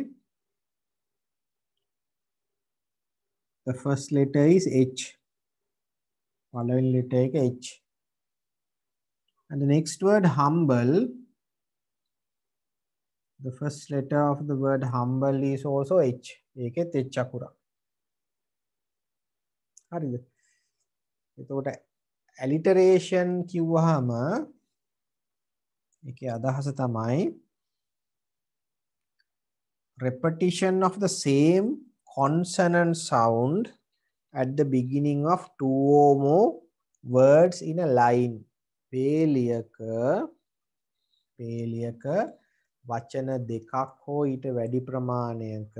the first letter is H. පළවෙනි letter එක H. And the next word humble, the first letter of the word humble is also H. ඒකෙත් H අකුරක්. හරිද? එතකොට alliteration කිව්වහම ඒකේ අදහස තමයි repetition of the same consonant sound at the beginning of two or more words in a line. පේලියක වචන දෙකක් හෝ ඊට වැඩි ප්‍රමාණයක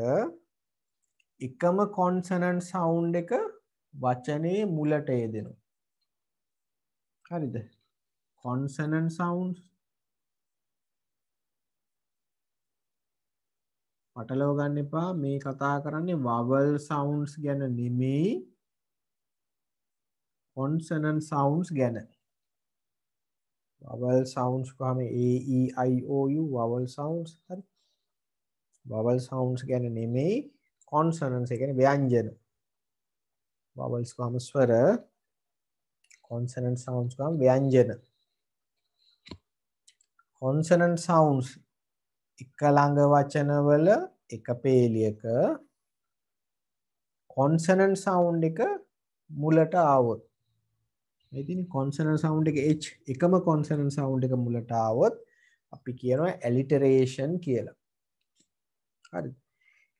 එකම consonant sound එක වචනේ මුලට යෙදෙනවා. හරිද? consonant sounds පටලව ගන්න එපා. මේ කතා කරන්නේ vowel sounds ගැන නෙමෙයි, consonant sounds ගැන. vowel sounds කොහම a e i o u vowel sounds. හරි? vowel sounds ගැන නෙමෙයි, consonants ඒ කියන්නේ ව්‍යංජන. vowels කොහම ස්වර, consonant sounds කොහම ව්‍යංජන. consonant sounds එක ළඟ වචනවල එක පේලියක consonant sound එක මුලට ආවොත් මේ තියෙන consonant sound එක H එකම consonant sound එක මුලට ආවොත් අපි කියනවා alliteration කියලා. හරිද?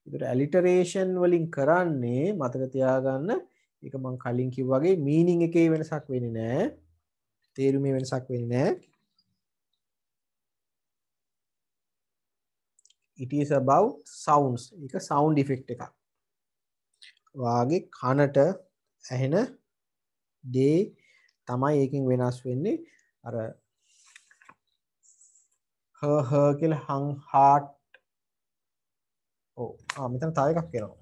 ඒතර alliteration වලින් කරන්නේ මතක තියාගන්න ඒක මම කලින් කිව්වා වගේ meaning එකේ වෙනසක් වෙන්නේ නැහැ. තේරුමේ වෙනසක් වෙන්නේ නැහැ. It is about sounds. ඒක sound effect එකක්. වාගේ කනට ඇහෙන දේ තමයි ඒකෙන් වෙනස් වෙන්නේ. අර her කියලා hung heart. ඔව් මෙතන තව එකක් එනවා.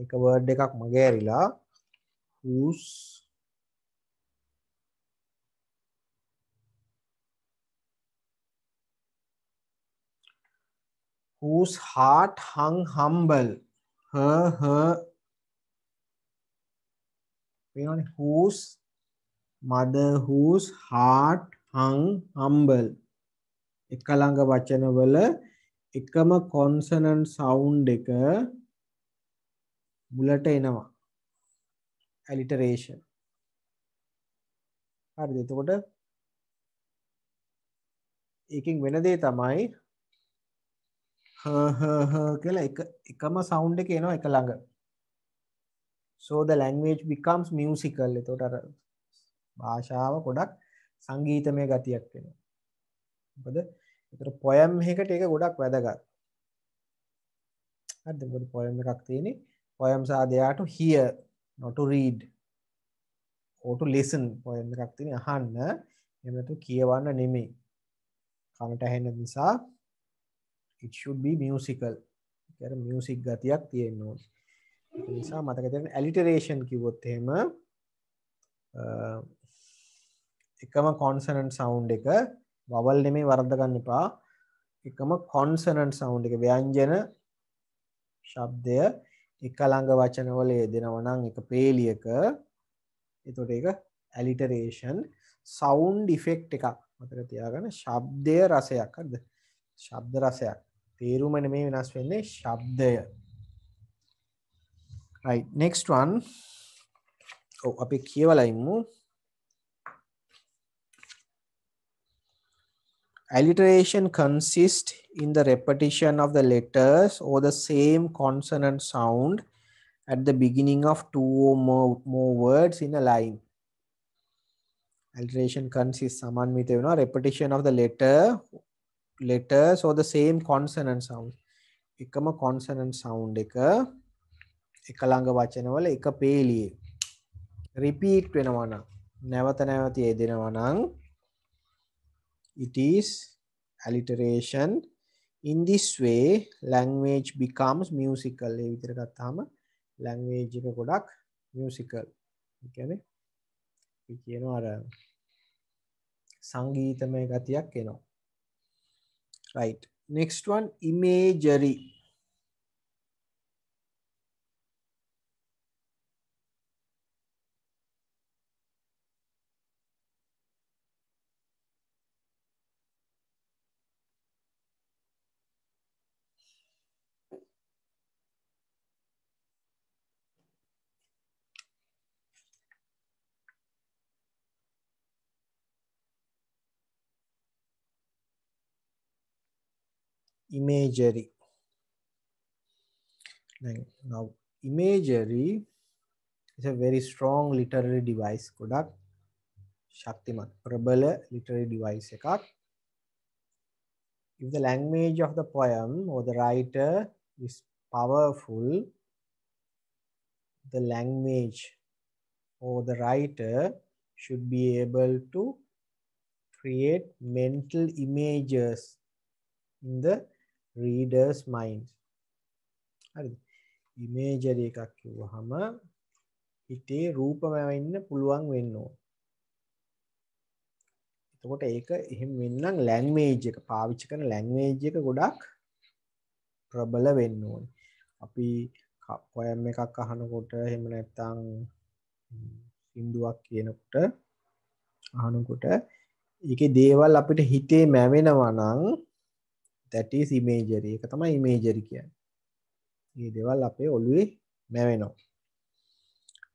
එක වර්ඩ් එකක් මගේ ඇරිලා whose heart hung humble. her වෙනවනේ whose mother whose heart hung humble. එක ළඟ වචනවල එකම consonant sound එක මුලට එනවා. alliteration. හරිද? එතකොට ඒකෙන් වෙන දේ තමයි කියලා එකම sound එක එනවා එක ළඟ. So the language becomes musical. එතකොට අර භාෂාව ගොඩක් සංගීතමය ගතියක් වෙනවා. මොකද ඒතර poem එකකට ඒක ගොඩක් වැදගත්. හරිද? මොකද poem එකක් තියෙන්නේ poems are there to hear, not to read. or to listen. poem එකක් තියෙන්නේ අහන්න, එහෙම නැතු කියවන්න නෙමෙයි. කනට ඇහෙන නිසා it should be musical. ඒක music ගතියක් තියෙන්න ඕනේ. ඒ නිසා මතක තියාගන්න alliteration කිව්වොත් එහෙම එකම consonant sound එක vowel නෙමෙයි වරද්ද ගන්න එපා. එකම consonant sound එක ව්‍යංජන ශබ්දය එක ළඟ වචනවල යෙදෙනවා නම් එක පේලියක එතකොට ඒක alliteration. sound effect එකක් මතක තියාගන්න. ශබ්දය රසයක්. හරිද? ශබ්ද රසයක්. තේරුම නෙමෙයි වෙනස් වෙන්නේ ශබ්දය. right, next one. අපි කියවලා ඉමු. alliteration consists in the repetition of the letters or the same consonant sound at the beginning of two or more words in a line. Alliteration consists සමන්විත වෙනවා repetition of the letters or the same consonant sound. එකම consonant sound එක එක ළඟ වචනවල එක පේලියේ repeat වෙනවා නම් නැවත නැවත යෙදෙනවා නම් it is alliteration. In this way language becomes musical. ඒ විදිහට ගත්තාම language එක ගොඩක් musical. ඒ කියන්නේ අපි කියනවා අර සංගීතමය ගතියක් එනවා. right, next one, imagery. Imagery. Now imagery is a very strong literary device. ගොඩක් ශක්තිමත් ප්‍රබල literary device එකක්. If the language of the poem or the writer is powerful, the language or the writer should be able to create mental images in the reader's mind. හරිද? imagery එකක් කිව්වහම හිතේ රූපමය වෙන්න පුළුවන් වෙන්න ඕන. එතකොට ඒක එහෙම වෙන්නම් language එක පාවිච්චි කරන language එක ගොඩක් ප්‍රබල වෙන්න ඕනේ. අපි poem එකක් අහනකොට එහෙම නැත්නම් සින්දුවක් කියනකොට අහනකොට ඒකේ දේවල් අපිට හිතේ මැවෙනවා නම් that is imagery. ඒක තමයි imagery කියන්නේ. මේ දේවල් අපේ ඔළුවේ මැවෙනවා.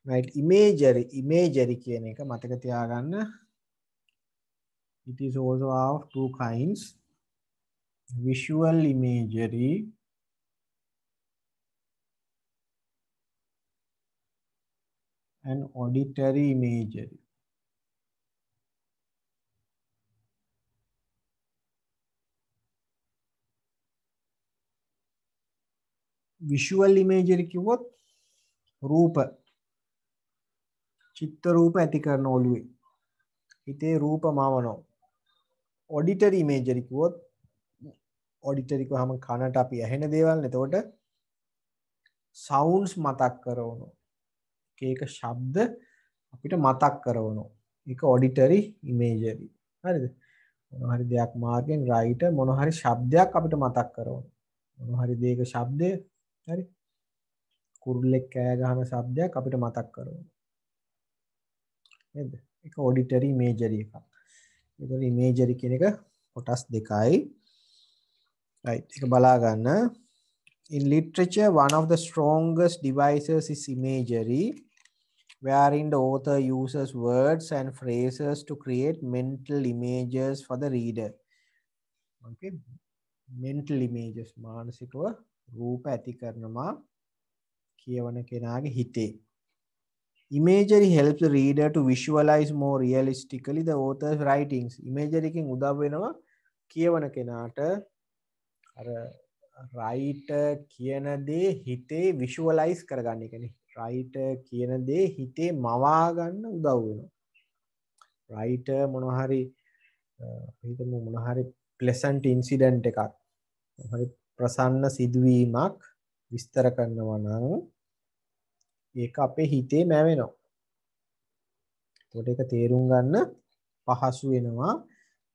right, imagery කියන එක මතක තියාගන්න. it is also of two kinds, visual imagery and auditory imagery. visual imagery කිව්වොත් රූප චිත්ත රූප ඇති කරන ඔළුවේ හිතේ රූප මවනවා. auditory imagery කිව්වොත් auditory කියවම කනට අපි ඇහෙන දේවල්. එතකොට sounds මතක් කරවනවා. ඒක ශබ්ද අපිට මතක් කරවනවා. ඒක auditory imagery. හරිද? මොන හරි දෙයක් මාර්ගෙන් right මොන හරි ශබ්දයක් අපිට මතක් කරවනවා. මොන හරි දෙයක ශබ්දය හරි කුරුල්ලෙක් කෑ ගහන ශබ්දයක් අපිට මතක් කරවනවා. නේද? ඒක auditory imagery එකක්. ඒතකොට imagery කියන එක කොටස් දෙකයි. right. ඒක බලා ගන්න. In literature, one of the strongest devices is imagery, wherein the author uses words and phrases to create mental images for the reader. Okay, mental images. මානසිකව රූප ඇති කරනවා කියවන කෙනාගේ හිතේ. Imagery helps the reader to visualize more realistically the author's writings. Imagery එකෙන් උදව් වෙනවා කියවන කෙනාට අර writer කියන දේ හිතේ visualize කරගන්න. ඒ කියන්නේ writer කියන දේ හිතේ මවා ගන්න උදව් වෙනවා. writer මොනවා හරි හිතමු මොනවා හරි pleasant incident එකක් හරි ප්‍රසන්න සිදුවීමක් විස්තර කරනවා නම් ඒක අපේ හිතේ මැවෙනවා. ඒකට ඒක තේරුම් ගන්න පහසු වෙනවා.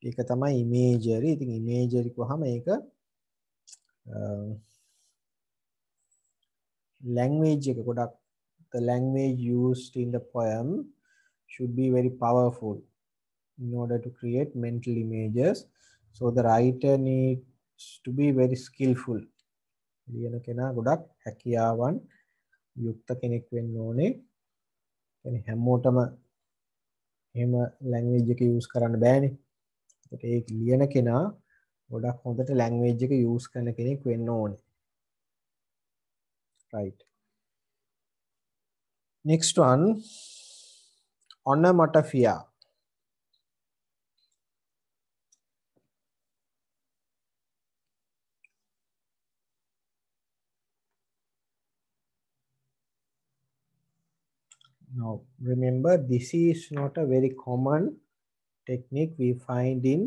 ඒක තමයි imagery. ඉතින් imagery කොහම ඒක language එක ගොඩක් the language used in the poem should be very powerful in order to create mental images. So the writer needs to be very skillful. ලියන කෙනා ගොඩක් හැකියාවන් යුක්ත කෙනෙක් වෙන්න ඕනේ. يعني හැමෝටම එහෙම language එක use කරන්න බෑනේ. ඒකට ඒ ලියන කෙනා ගොඩක් හොඳට language එක use කරන කෙනෙක් වෙන්න ඕනේ. right. Next one, onomatopoeia. Now remember, this is not a very common technique we find in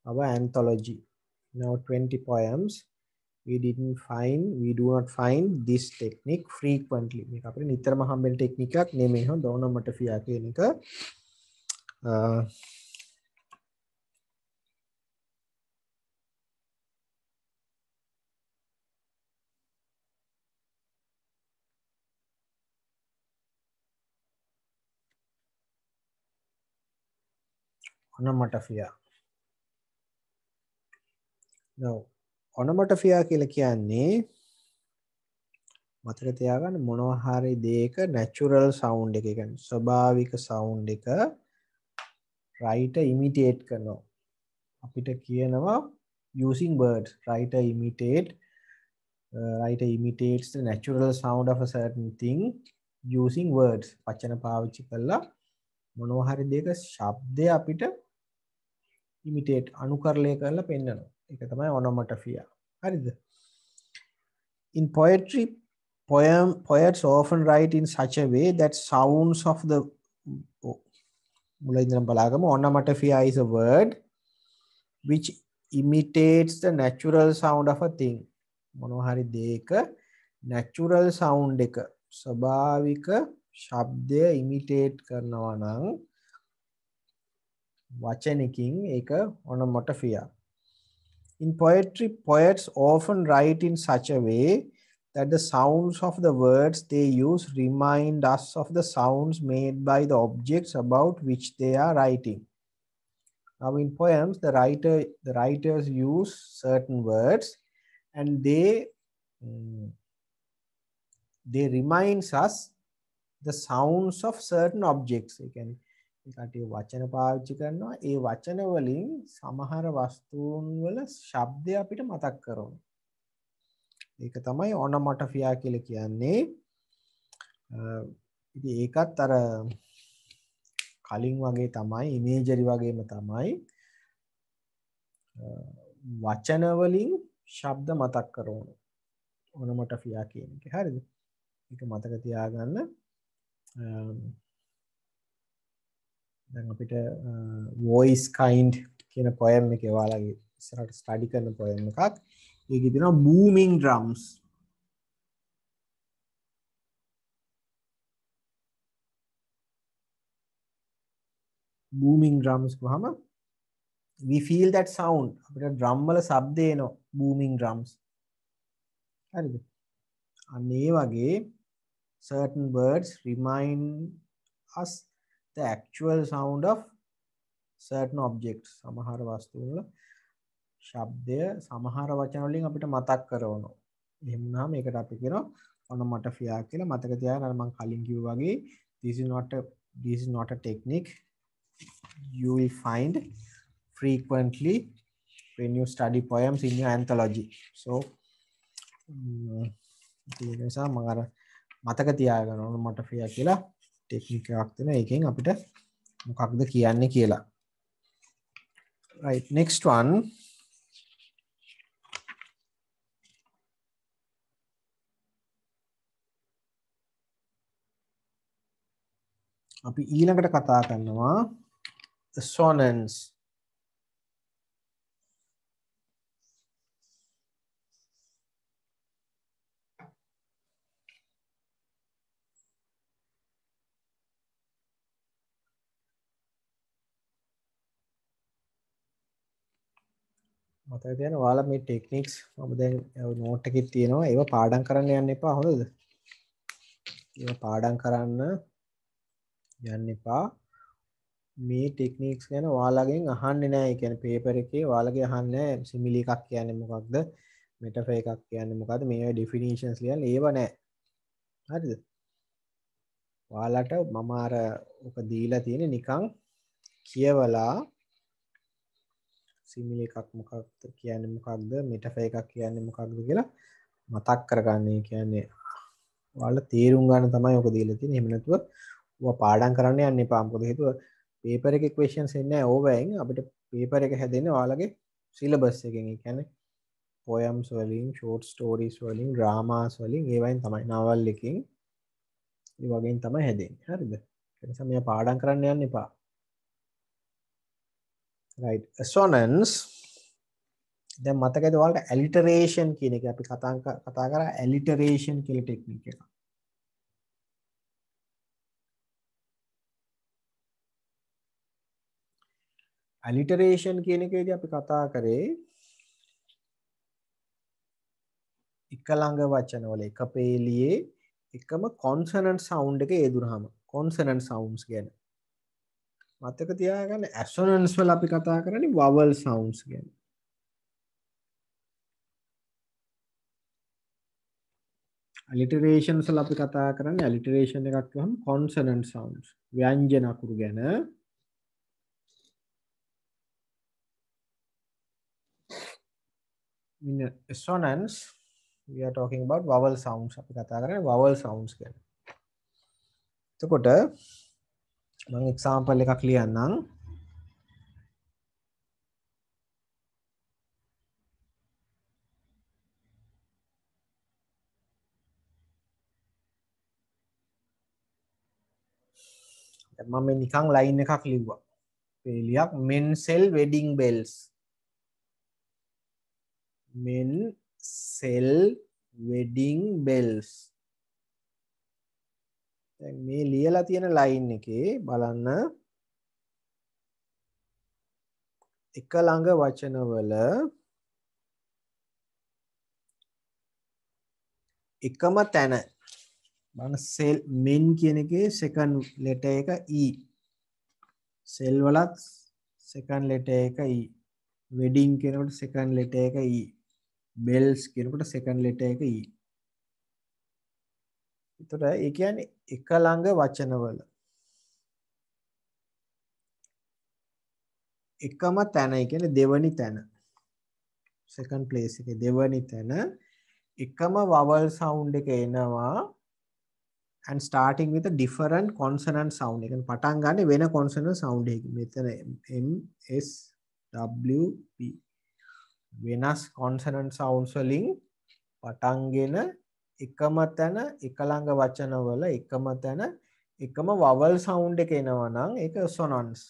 our anthology. Now 20 poems, we do not find this technique frequently. මේක අපිට නිතරම හම්බෙන ටෙක්නික් එකක් නෙමෙයි. හොඳ onomatopoeia කියන එක onomatopoeia. Now onomatopoeia කියලා කියන්නේ මතක තියාගන්න මොනවා හරි දෙයක natural sound එක. ඒ කියන්නේ ස්වභාවික sound එක writer imitate කරනවා. අපිට කියනවා using words. Writer imitates the natural sound of a certain thing using words. වචන පාවිච්චි කරලා මොනවා හරි දෙයක ශබ්දය අපිට imitate අනුකරණය කරලා පෙන්නනවා. ඒක තමයි onomatopoeia. හරිද? In poetry, poets often write in such a way that sounds of the onomatopoeia is a word which imitates the natural sound of a thing. මොනවා හරි දෙයක natural sound එක ස්වභාවික ශබ්දය imitate කරනවා නම් වචනකින් ඒක onomatopoeia. In poetry, poets often write in such a way that the sounds of the words they use remind us of the sounds made by the objects about which they are writing. Now in poems, the writers use certain words and they reminds us the sounds of certain objects. ඒ කියන්නේ ඒකට වචන පාවිච්චි කරනවා. ඒ වචන වලින් සමහර වස්තුන් වල ශබ්දය අපිට මතක් කරනවා. ඒක තමයි onomatopoeia කියලා කියන්නේ. ඉතින් ඒකත් අර කලින් වගේ තමයි imagery වගේම තමයි වචන වලින් ශබ්ද මතක් කරනවා. onomatopoeia කියන එක. හරිද? ඒක මතක තියාගන්න. දැන් අපිට voice kind කියන poem එක ඔයාලගේ ඉස්සරහට study කරන poem එකක්. ඒකේ තියෙනවා booming drums. booming drums කොහම we feel that sound. අපිට drum වල ශබ්ද එනවා booming drums. හරිද? අන්න ඒ වගේ certain words remind us the actual sound of certain objects. සමහර වස්තු වල ශබ්දය සමහර වචන වලින් අපිට මතක් කරවනවා. එහෙම වුණාම ඒකට අපි කියනවා onomatopoeia කියලා. මතක තියාගන්න අර මම කලින් කිව්වා වගේ this is not a technique you will find frequently when you study poems in your anthology. So ඒක නිසා මම අර මතක තියාගන්න onomatopoeia කියලා ටෙක්නික් එකක් තියෙනවා. ඒකෙන් අපිට මොකක්ද කියන්නේ කියලා. Right, next one. අපි ඊළඟට කතා කරනවා assonance. මතක තියාගන්න ඔයාලා මේ ටෙක්නික්ස් මම දැන් නෝට් එකේ තියෙනවා. ඒවා පාඩම් කරන්න යන්න එපා. හොඳද? ඒවා පාඩම් කරන්න යන්න එපා. මේ ටෙක්නික්ස් ගැන ඔයාලගෙන් අහන්නේ නැහැ. ඒ කියන්නේ පේපර් එකේ ඔයාලගේ අහන්නේ නැහැ. සිමිලි එකක් කියන්නේ මොකක්ද? මෙටාෆර් එකක් කියන්නේ මොකක්ද? මේවා ඩෙෆිනිෂන්ස් ලියන්න ඒව නැහැ. හරිද? ඔයාලට මම අර ඔක දීලා තියෙන්නේ නිකන් කියවලා සිමිලි එකක් මොකක්ද කියන්නේ මොකක්ද? මෙටාෆර් එකක් කියන්නේ මොකක්ද කියලා මතක් කරගන්න. ඒ කියන්නේ ඔයාලා තේරුම් ගන්න තමයි ඔක දීලා තියෙන්නේ. එහෙම නැතුව ඔයා පාඩම් කරන්න යන්න එපා. මොකද හේතුව පේපර් එකේ ක්වෙස්චන්ස් එන්නේ නැහැ ඕවයින්. අපිට පේපර් එක හැදෙන්නේ ඔයාලගේ සිලබස් එකෙන්. ඒ කියන්නේ poems වලින්, short stories වලින්, dramas වලින් ඒ වයින් තමයි. novel එකකින් ඒ වගේන් තමයි හැදෙන්නේ. හරිද? ඒ නිසා මෙයා පාඩම් කරන්න යන්න එපා. right, assonance. දැන් මතකද ඔයාලට alliteration කියන එක අපි කතා කරා alliteration කියලා ටෙක්නික් එක. alliteration කියන එකේදී අපි කතා කරේ එක ළඟ වචනවල එක පේලියේ එකම consonant sound එක යෙදුනහම consonant sounds ගැන. මතක තියාගන්න assonance වල අපි කතා කරන්නේ vowel sounds ගැන. alliterations වල අපි කතා කරන්නේ alliteration එකක් කියවම consonant sounds ව්‍යංජන අකුරු ගැන. In assonance we are talking about vowel sounds. අපි කතා කරන්නේ vowel sounds ගැන. එතකොට මම example එකක් ලියන්නම්. මම නිකන් ලයින් එකක් ලිව්වා. පේලියක් men sell wedding bells. men sell wedding bells. දැන් මේ ලියලා තියෙන ලයින් එකේ බලන්න එක ළඟ වචනවල එකම තැන බලන්න sell men කියන එකේ second letter එක e. sell වලත් second letter එක e. wedding කියනකොට second letter එක e. bells කියනකොට second letter එක e. එතකොට ඒ කියන්නේ එක ළඟ වචනවල එකම තැන, ඒ කියන්නේ දෙවනි තැන, second place එකේ දෙවනි තැන එකම vowel sound එක එනවා and starting with a different consonant sound. ඒ කියන්නේ පටන් ගන්න වෙන consonant sound එකකින්. මෙතන m s w p වෙනස් consonant sounds වලින් පටන්ගෙන එකම තැන එක ළඟ වචනවල එකම තැන එකම vowel sound එක එනවා නම් ඒක assonance.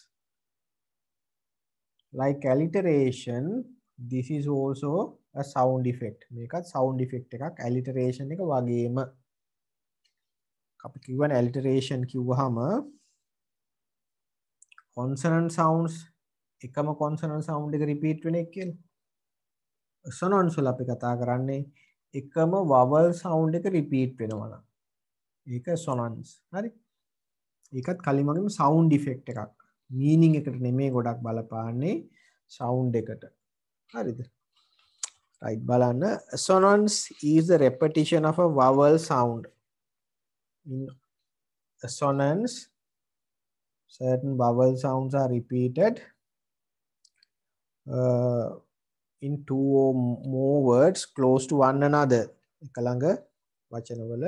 Like alliteration, this is also a sound effect. මේකත් sound effect එකක් alliteration එක වගේම. අපි කියවනේ alliteration කිව්වහම consonant sounds එකම consonant sound එක repeat වෙන එක කියලා. assonance වල අපි කතා කරන්නේ එකම vowel sound එක repeat වෙනවා නම් ඒක assonance. හරි. ඒකත් කලින් වගේම sound effect එකක්. meaning එකට නෙමෙයි ගොඩක් බලපාන්නේ sound එකට. හරිද? right බලන්න. assonance is the repetition of a vowel sound. In assonance, certain vowel sounds are repeated in two or more words close to one another. එක ළඟ වචනවල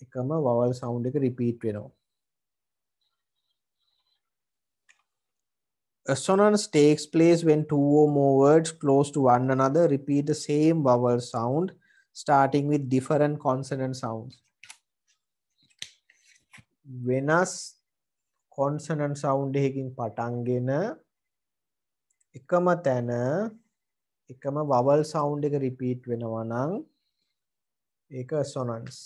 එකම vowel sound එක repeat වෙනවා. Assonance takes place when two or more words close to one another repeat the same vowel sound starting with different consonant sounds. වෙනස් consonant sound එකකින් පටන්ගෙන එකම තැන එකම vowel sound එක repeat වෙනවා නම් ඒක assonance.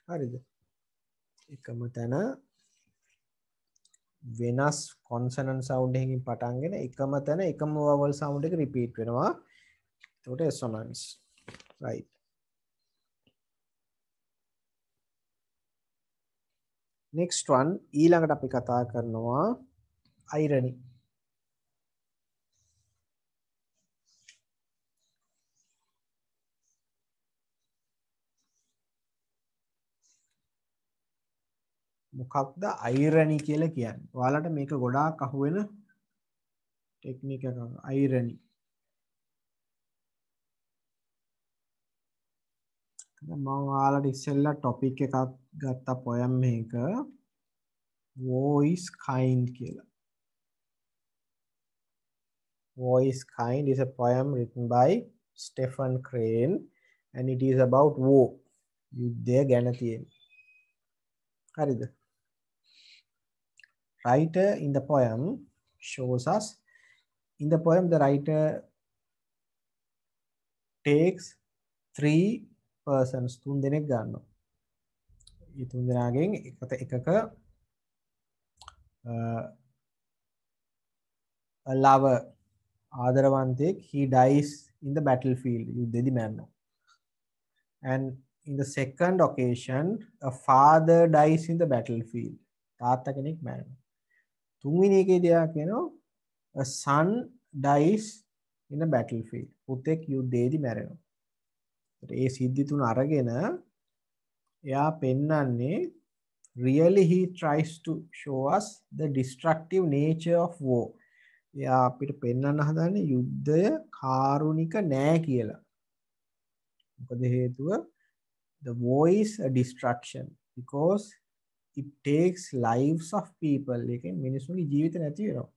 හරිද? එකම තැන වෙනස් consonant sound එකකින් පටන්ගෙන එකම තැන එකම vowel sound එක repeat වෙනවා. ඒකට assonance. right. next one ඊළඟට අපි කතා කරනවා irony. මොකක්ද irony කියලා කියන්නේ? ඔයාලට මේක ගොඩාක් අහුවෙන ටෙක්නික් එකක් irony. මම ඔයාලට ඉස්සෙල්ලා ටොපික් එකක් ගත්ත poem එක Woe is Kind කියලා. Woe is Kind is a poem written by Stephen Crane and it is about war. යුද්ධය ගැන තියෙන. හරිද? Writer in the poem shows us, in the poem the writer takes three persons, තුන් දෙනෙක් ගන්නවා. මේ තුන් දෙනාගෙන් එකක a lover ආදරවන්තයෙක් he dies in the battlefield, යුද්ධෙදි මැරෙනවා. and in the second occasion a father dies in the battlefield, තාත්තා කෙනෙක් මැරෙනවා. තුන්වෙනි එකේදී ආ කියනවා a son dies in a battlefield, පුතෙක් යුද්ධයේදී මැරෙනවා. ඒ සිද්ධි තුන අරගෙන එයා පෙන්නන්නේ really he tries to show us the destructive nature of war. එයා අපිට පෙන්වන්න හදන්නේ යුද්ධය කාරුණික නෑ කියලා. මොකද හේතුව the war is a destruction because it takes lives of people. ඒකෙන් මිනිස්සුන්ගේ ජීවිත නැති වෙනවා.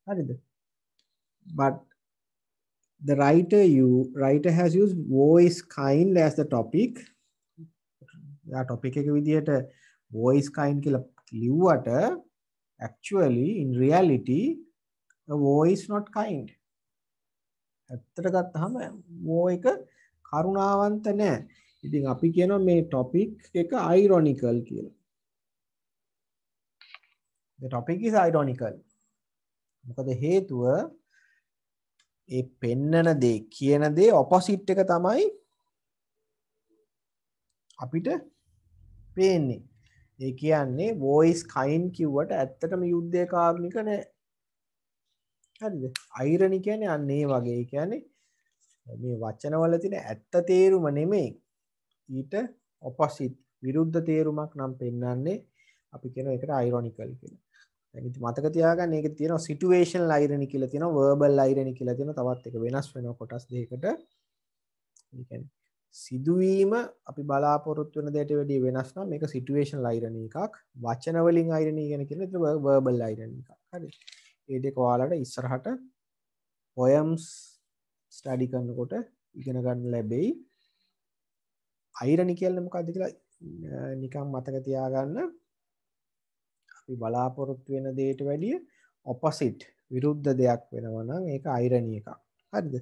හරිද? but the writer has used war is kind as the topic. යා topic එක විදිහට war is kind කියලා ලිව්වට actually in reality a war is not kind. ඇත්තට ගත්තාම war එක කරුණාවන්ත නෑ. ඉතින් අපි කියනවා මේ topic එක ironical කියලා. the topic is ironical. මොකද හේතුව ඒ පෙන්නන දේ කියන දේ opposite එක තමයි අපිට පේන්නේ. ඒ කියන්නේ war is kind කිව්වට ඇත්තටම යුද්ධය කාරුණික නෑ. හරිද? irony කියන්නේ අන්න ඒ වගේ. ඒ කියන්නේ මේ වචනවල තියෙන ඇත්ත තේරුම නෙමෙයි. ඊට opposite විරුද්ධ තේරුමක් නම් පෙන්වන්නේ අපි කියන එකට ironical කියලා. දැන් ඉතින් මතක තියාගන්න මේකේ තියෙනවා situational irony කියලා තියෙනවා verbal irony කියලා තියෙනවා තවත් එක වෙනස් වෙන කොටස් දෙකකට. ඒ කියන්නේ සිදුවීම අපි බලාපොරොත්තු වෙන දෙයට වැඩිය වෙනස් නම් මේක situational irony එකක්. වචන වලින් irony කියන එක verbal irony එකක්. හරි. මේ දෙක ඔයාලට ඉස්සරහට poems study කරනකොට ඉගෙන ගන්න ලැබෙයි. අයිරනි කියන්නේ මොකක්ද කියලා නිකන් මතක තියාගන්න. අපි බලාපොරොත්තු වෙන දෙයට වැඩිය ඔපොසිට් විරුද්ධ දෙයක් වෙනවා නම් ඒක අයිරනි එකක්. හරිද?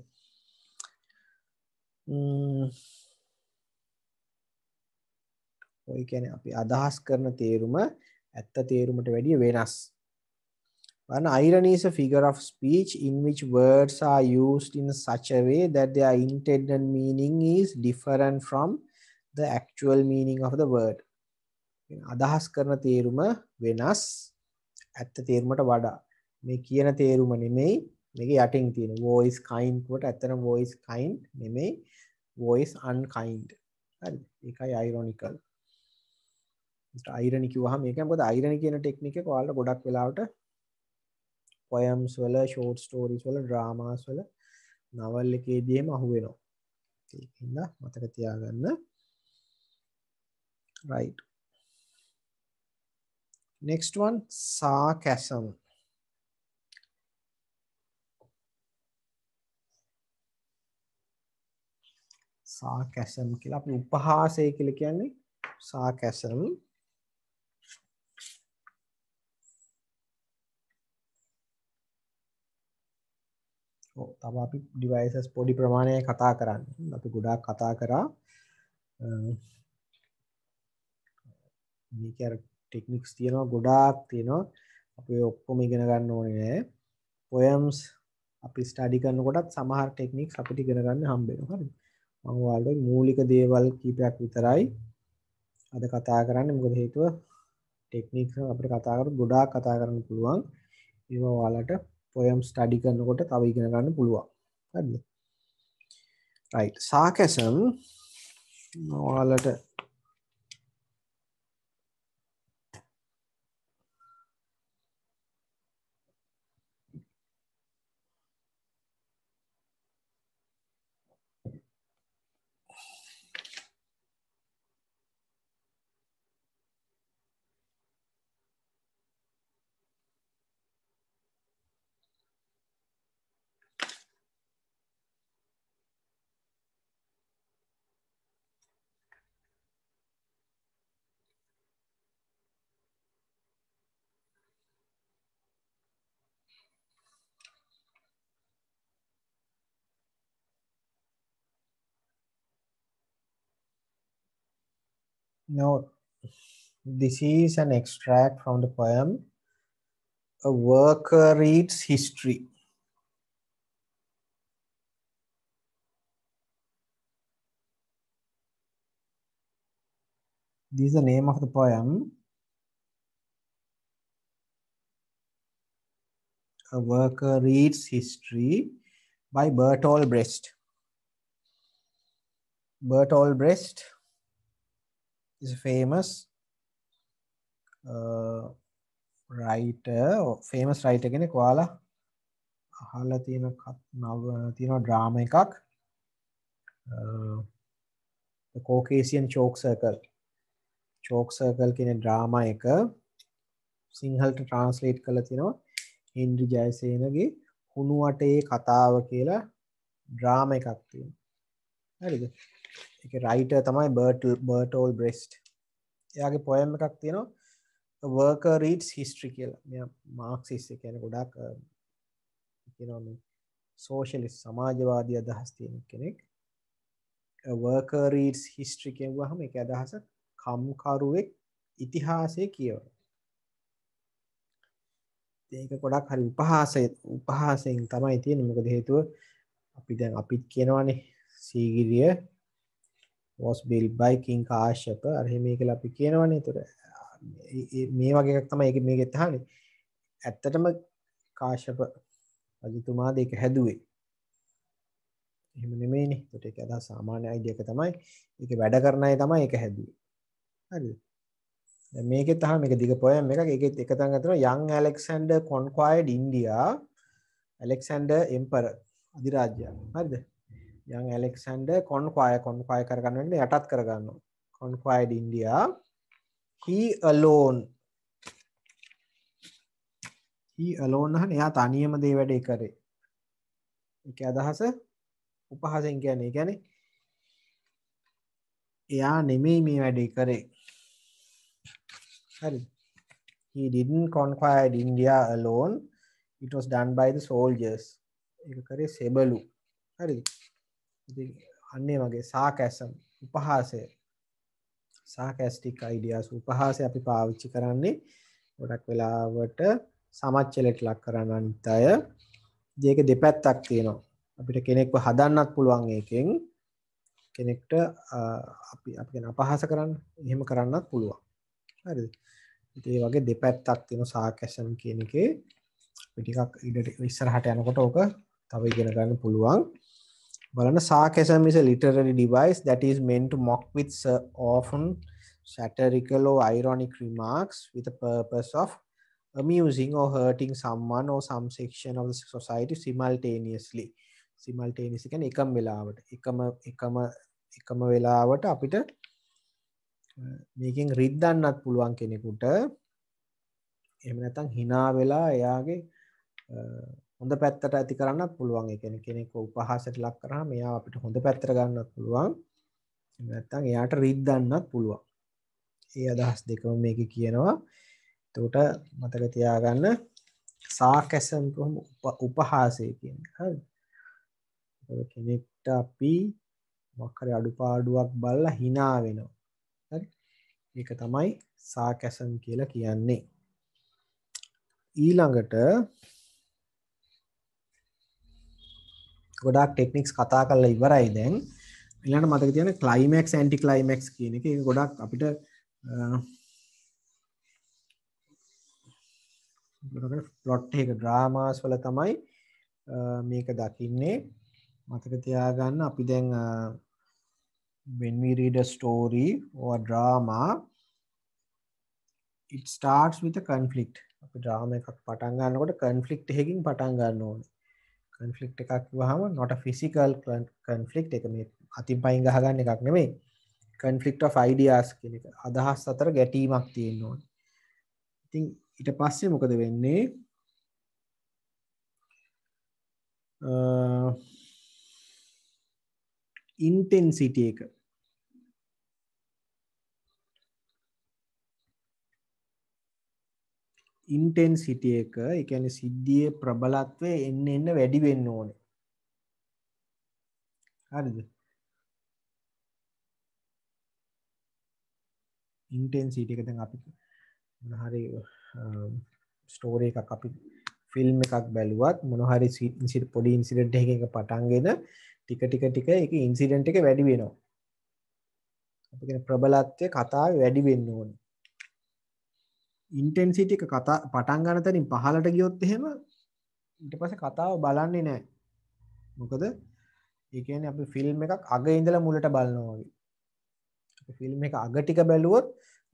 ඔය කියන්නේ අපි අදහස් කරන තේරුම ඇත්ත තේරුමට වැඩිය වෙනස්. An irony is a figure of speech in which words are used in such a way that their intended meaning is different from the actual meaning of the word. අදහස් කරන තේරුම වෙනස් ඇත්ත තේරුමට වඩා. මේ කියන තේරුම නෙමෙයි මේක යටින් තියෙන voice kind කොට ඇත්තටම voice kind නෙමෙයි voice unkind. හරිද? ඒකයි ironical. irony කිව්වහම මේක මොකද irony කියන ටෙක්නික් එක ඔයාලට ගොඩක් වෙලාවට poems වල short stories වල dramas වල novel එකේදීම අහුවෙනවා. ඒකින්ද මතක තියාගන්න. right. Next one, sarcasm. sarcasm කියලා අපි උපහාසය කියලා කියන්නේ sarcasm. තව අපි devices පොඩි ප්‍රමාණයක් කතා කරන්නේ. අපි ගොඩාක් කතා කරා මේක අර ටෙක්නික්ස් තියෙනවා ගොඩාක් තියෙනවා. අපි ඔක්කොම ඉගෙන ගන්න ඕනේ නෑ. poems අපි ස්ටඩි කරනකොටත් සමහර ටෙක්නික්ස් අපිට ඉගෙන ගන්න හම්බ වෙනවා. හරිද? මම ඔයාලට මූලික දේවල් කීපයක් විතරයි අද කතා කරන්නේ. මොකද හේතුව ටෙක්නික්ස් අපිට කතා කරලා ගොඩාක් කතා කරන්න පුළුවන්. ඒවා ඔයාලට poem study කරනකොට තව ඉගෙන ගන්න පුළුවන්. හරිද? right. sarcasm ඔයාලට now this is an extract from the poem A Worker Reads History. This is the name of the poem. A Worker Reads History by Bertolt Brecht. Bertolt Brecht is a famous writer, famous writer කෙනෙක්. ඔයාලා අහලා තියෙන drama එකක් The Caucasian Chalk Circle. Chalk Circle කියන drama එක සිංහලට translate කරලා තිනවා හෙන්රි ජයසේනගේ හුණු වටේ කතාව කියලා drama එකක් තියෙනවා. හරිද? ඒකේ writer තමයි Bertolt Brecht. එයාගේ poem එකක් තියෙනවා A Worker Reads History කියලා. මෙයා මාක්සිස්ට් ඒ කියන්නේ ගොඩක් කියනවා මේ සෝෂලිස්ට් සමාජවාදී අදහස් තියෙන කෙනෙක්. A Worker Reads History කියුවාම ඒක අදහස කම්කරුවෙක් ඉතිහාසය කියවන. ඒක ගොඩක් හරි උපහාසයෙන් තමයි තියෙන්නේ. මොකද හේතුව අපි දැන් අපිත් කියනවානේ Sigiriya was built by King Kashyapa. අර එහෙම කියලා අපි කියනවානේ. ඒතර මේ වගේ එකක් තමයි මේකෙත් අහන්නේ. ඇත්තටම කාශ්‍යප රජතුමාද ඒක හැදුවේ. එහෙම නෙමෙයිනේ. ඒකට ඒක අදහස් සාමාන්‍ය අයිඩියා එක තමයි. ඒකේ වැඩ කරන අය තමයි ඒක හැදුවේ. හරිද? දැන් මේකෙත් අහන මේක දිග පොයම් එකක්. ඒකෙත් එක තැනක තියෙනවා young Alexander conquered India. Alexander emperor අධිරාජ්‍යය. හරිද? young Alexander conquer කරගන්න වෙන්නේ යටත් කරගන්නවා. conquered India. He alone අහන්නේ එයා තනියම දේ වැඩේ කරේ. ඒකේ අදහස උපහාසයෙන් කියන්නේ එයා නෙමෙයි මේ වැඩේ කරේ. හරි. He didn't conquer India alone. It was done by the soldiers. ඒක කරේ සෙබළු. හරිද? ඉතින් අන්නේ වගේ sarcasm උපහාසය sarcastic ideas උපහාසය අපි පාවිච්චි කරන්නේ ගොඩක් වෙලාවට සමච්චලට ලක් කරන්න අනිත් අය. මේක දෙපැත්තක් තියෙනවා. අපිට කෙනෙක්ව හදන්නත් පුළුවන් එකෙන් කෙනෙක්ට අපි කියන අපහාස කරන්න එහෙම කරන්නත් පුළුවන්. හරිද? ඉතින් ඒ වගේ දෙපැත්තක් තියෙනවා sarcasm කියන එකේ. අපි ටිකක් ඉස්සරහට යනකොට ඕක තව ඉගෙන ගන්න පුළුවන්. බලන්න sarcasm is a literary device that is meant to mock with often satirical or ironic remarks with the purpose of amusing or hurting someone or some section of the society simultaneously. Simultaneously කියන්නේ එකම වෙලාවට එකම වෙලාවට අපිට මේකෙන් රිද්දන්නත් පුළුවන් කෙනෙකුට. එහෙම නැත්නම් hina වෙලා එයාගේ හොඳ පැත්තට ඇති කරන්නත් පුළුවන්. ඒ කියන්නේ කෙනෙක්ව උපහාසයට ලක් කරාම එයා අපිට හොඳ පැත්තට ගන්නත් පුළුවන්. එහෙම නැත්නම් එයාට රිද්දන්නත් පුළුවන්. ඒ අදහස් දෙකම මේකේ කියනවා. එතකොට මතක තියාගන්න sarcasm කොහොම උපහාසය කියන්නේ. හරිද? ඒක කෙනෙක්ට අපි මොකක් හරි අඩුපාඩුවක් බලලා hina වෙනවා. හරි? ඒක තමයි sarcasm කියලා කියන්නේ. ඊළඟට ගොඩාක් ටෙක්නික්ස් කතා කරලා ඉවරයි දැන්. ඊළඟට මතක තියාගන්න ක්ලයිමැක්ස් ඇන්ටි ක්ලයිමැක්ස් කියන එක. ඒක ගොඩාක් අපිට ප්ලොට් එක ඩ්‍රාමාස් වල තමයි මේක දකින්නේ. මතක තියාගන්න අපි දැන් when we read a story or a drama, it starts with a conflict. අපි ඩ්‍රාමා එකක් පටන් ගන්නකොට conflict එකකින් පටන් ගන්න ඕනේ. conflict එකක් කිව්වහම not a physical conflict එක මේ අතින් පයින් ගහගන්න එකක් නෙමෙයි. conflict of ideas කියන එක. අදහස් අතර ගැටීමක් තියෙන්න ඕනේ. ඉතින් ඊට පස්සේ මොකද වෙන්නේ? intensity එක intensity එක ඒ කියන්නේ සිද්ධියේ ප්‍රබලත්වය එන්න වැඩි වෙන්න ඕනේ. හරිද? intensity එක දැන් අපි මොන හරි ස්ටෝරි එකක් අපි ෆිල්ම් එකක් බැලුවත් මොන හරි පොඩි ඉන්සිඩන්ට් එකකින් පටන්ගෙන ටික ටික ඒක ඉන්සිඩන්ට් එක වැඩි වෙනවා. අපි කියන ප්‍රබලත්වය කතාවේ වැඩි වෙන්න ඕනේ. ඉන්ටෙන්සිටි එක කතා පටන් ගන්න තැනින් පහළට ගියොත් එහෙම ඊට පස්සේ කතාව බලන්නේ නැහැ. මොකද ඒ කියන්නේ අපි ෆිල්ම් එකක් අග ඉඳලා මුලට බලනවා වගේ. අපි ෆිල්ම් එක අග ටික බැලුවොත්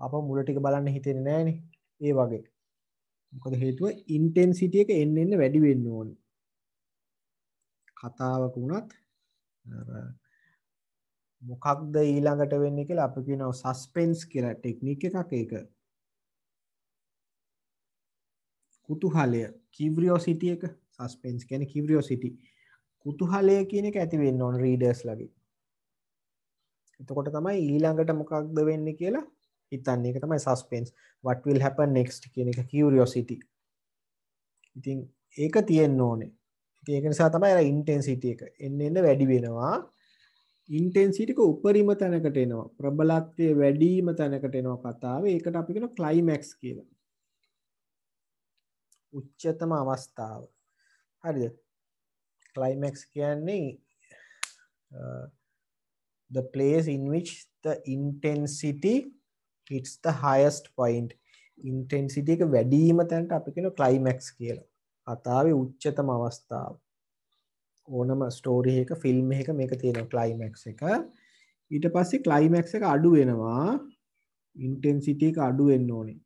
අපව මුල ටික බලන්න හිතෙන්නේ නැහනේ. ඒ වගේ. මොකද හේතුව ඉන්ටෙන්සිටි එක එන්න වැඩි වෙන්න ඕනේ. කතාවක වුණත් මොකක්ද ඊළඟට වෙන්නේ කියලා අපි කියනවා සස්පෙන්ස් කියලා ටෙක්නික් එකක් ඒක. කුතුහලය කියුරියොසිටි එක සස්පෙන්ස් කියන්නේ කියුරියොසිටි. කුතුහලය කියන එක ඇති වෙන්න ඕන රීඩර්ස් ලගේ. එතකොට තමයි ඊළඟට මොකක්ද වෙන්නේ කියලා හිතන්නේ. ඒක තමයි සස්පෙන්ස්. what will happen next කියන එක කියුරියොසිටි. ඉතින් ඒක තියෙන්න ඕනේ. ඉතින් ඒක නිසා තමයි අර ඉන්ටෙන්සිටි එක එන්න වැඩි වෙනවා. ඉන්ටෙන්සිටි එක උපරිම තැනකට එනවා. ප්‍රබලත්වයේ වැඩිම තැනකට එනවා කතාවේ. ඒකට අපි කියනවා ක්ලයිමැක්ස් කියලා. උච්චතම අවස්ථාව. හරිද? ක්ලයිමැක්ස් කියන්නේ the place in which the intensity hits the highest point. intensity එක වැඩිම තැනට අපි කියනවා ක්ලයිමැක්ස් කියලා. කතාවේ උච්චතම අවස්ථාව. ඕනම ස්ටෝරි එක ෆිල්ම් එකක මේක තියෙනවා ක්ලයිමැක්ස් එක. ඊට පස්සේ ක්ලයිමැක්ස් එක අඩු වෙනවා. ඉන්ටෙන්සිටි එක අඩු වෙන්න ඕනේ.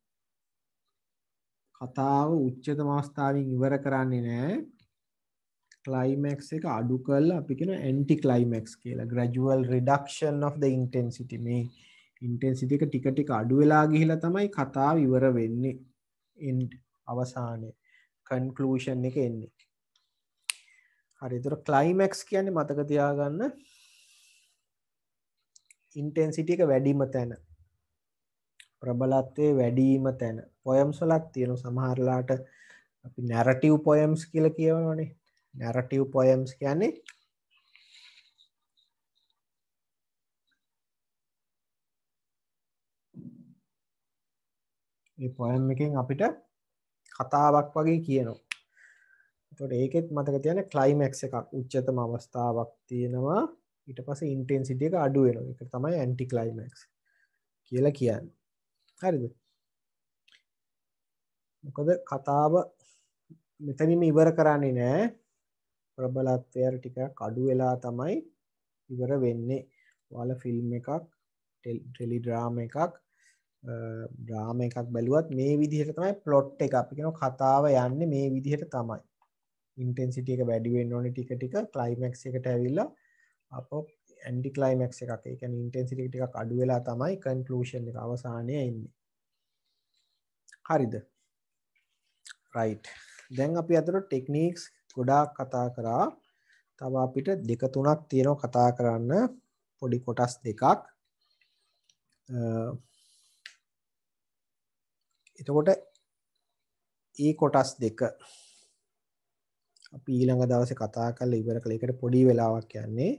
කතාව උච්චතම අවස්ථාවෙන් ඉවර කරන්නේ නැහැ. ක්ලයිමැක්ස් එක අඩු කරලා අපි කියන ඇන්ටි ක්ලයිමැක්ස් කියලා. gradual reduction of the intensity. මේ ඉන්ටෙන්සිටි එක ටික ටික අඩු වෙලා ගිහිලා තමයි කතාව ඉවර වෙන්නේ. end අවසානයේ conclusion එක එන්නේ. හරි. ඒතර ක්ලයිමැක්ස් කියන්නේ මතක තියාගන්න ඉන්ටෙන්සිටි එක වැඩිම තැන. ප්‍රබලත්වයේ වැඩිම තැන. පොයම්ස් වලක් තියෙන සමහරලාට අපි නැරටිව් පොයම්ස් කියලා කියවනවනේ. නැරටිව් පොයම්ස් කියන්නේ මේ පොයම් එකෙන් අපිට කතාවක් වගේ කියනවා. එතකොට ඒකෙත් මතක තියාගන්න ක්ලයිමැක්ස් එකක් උච්චතම අවස්ථාවක් තියෙනවා. ඊට පස්සේ ඉන්ටෙන්සිටි එක අඩු වෙනවා. ඒක තමයි ඇන්ටි ක්ලයිමැක්ස් කියලා කියන්නේ. හරිද? මොකද කතාව මෙතනින්ම ඉවර කරන්නේ නැහැ. ප්‍රබලත්වය ටිකක් අඩු වෙලා තමයි ඉවර වෙන්නේ. ඔයාලා ෆිල්ම් එකක්, ටෙලි ඩ්‍රාමා එකක්, ඩ්‍රාමා එකක් බැලුවත් මේ විදිහට තමයි ප්ලොට් එක අපි කියනවා කතාව යන්නේ මේ විදිහට තමයි. ඉන්ටෙන්සිටි එක වැඩි වෙන්න ඕනේ ටික ටික ක්ලයිමැක්ස් එකට ඇවිල්ලා අපෝ ඇන්ටි ක්ලයිමැක්ස් එකක්. ඒ කියන්නේ ඉන්ටෙන්සිටි එක ටිකක් අඩු වෙලා තමයි කන්ක්ලූෂන් එක අවසානයේ එන්නේ. හරිද? රයිට්. දැන් අපි අතට ටෙක්නික්ස් ගොඩාක් කතා කරා. තව අපිට දෙක තුනක් තියෙනවා කතා කරන්න පොඩි කොටස් දෙකක්. එතකොට ඒ කොටස් දෙක අපි ඊළඟ දවසේ කතා කරලා ඉවර කළ එකට පොඩි වෙලාවක් යන්නේ.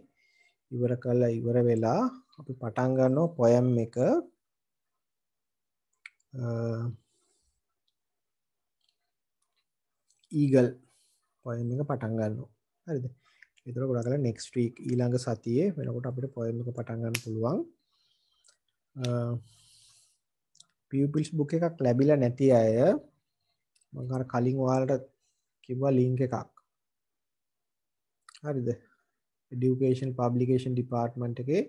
ඉවර කළා ඉවර වෙලා අපි පටන් ගන්නවා පොයම් එක ඊගල් පොයම් එක පටන් ගන්නවා. හරිද? ඒතර ගොඩක් කරලා next week ඊළඟ සතියේ වෙනකොට අපිට පොයම් එක පටන් ගන්න පුළුවන්. pupils book එකක් ලැබිලා නැති අය මම අර කලින් ඔයාලට කිව්වා link එකක්. හරිද? education publication department එකේ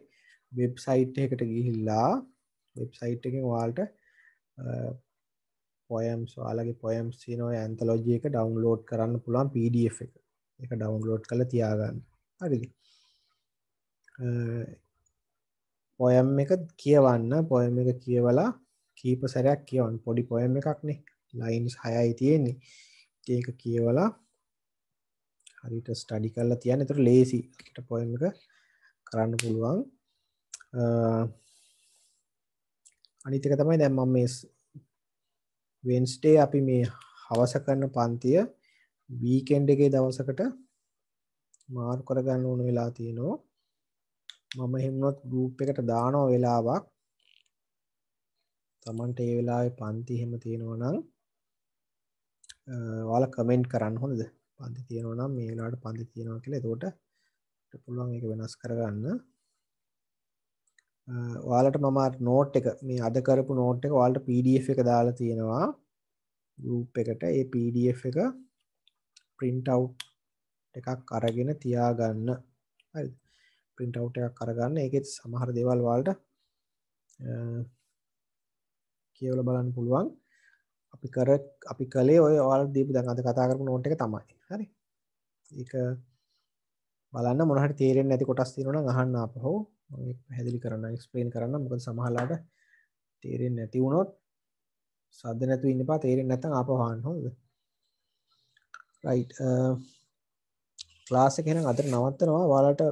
website එකකට ගිහිල්ලා website එකෙන් ඔයාලට poems ඔයාලගේ poems තියෙන ඔය anthology එක download කරන්න පුළුවන් PDF එක. ඒක download කරලා තියාගන්න. හරිද? poem එක කියවන්න poem එක කියවලා කීප සැරයක් කියවන්න. පොඩි poem එකක්නේ. lines 6යි තියෙන්නේ. ඒක කියවලා හරියට ස්ටඩි කරලා තියන්න. ඒතර ලේසි අපිට poem එක කරන්න පුළුවන්. අනිත් එක තමයි දැන් මම මේ Wednesday අපි මේ හවස කරන පන්තිය weekend එකේ දවසකට මාරු කරගන්න ඕන වෙලා තියෙනවා. මම එහෙමනොත් group එකට දානවා වෙලාවක්. Tamanට ඒ වෙලාවේ පන්ති එහෙම තියෙනවා නම් ඔයාලා කමෙන්ට් කරන්න හොඳද? පන්ති තියෙනවා නම් මේ වෙලාවට පන්ති තියෙනවා කියලා. එතකොට පුළුවන් ඒක වෙනස් කරගන්න. ඔයාලට මම නෝට් එක මේ අද කරපු නෝට් එක ඔයාලට PDF එක දාලා තියෙනවා group එකට. ඒ PDF එක print out එකක් අරගෙන තියාගන්න. හරිද? print out එකක් අරගන්න. ඒකෙත් සමහර දේවල් ඔයාලට කියවලා බලන්න පුළුවන්. අපි කලේ ඔය ඔයාලට දීපු දැන් අද කතා කරපු නෝට් එක තමයි. හරි. ඒක බලන්න මොන හරි තේරෙන්නේ නැති කොටස් තියෙනවා නම් අහන්න ආපහු. මම ඒක පැහැදිලි කරන්න එක්ස්ප්ලেইন කරන්න. මොකද සමහරලාට තේරෙන්නේ නැති වුණොත් සද්ද නැතුව ඉන්න එපා. තේරෙන්නේ නැත්නම් ආපහු අහන්න. හොඳද? රයිට්. ක්ලාස් එක එහෙනම් අදට නවත්තනවා. ඔයාලට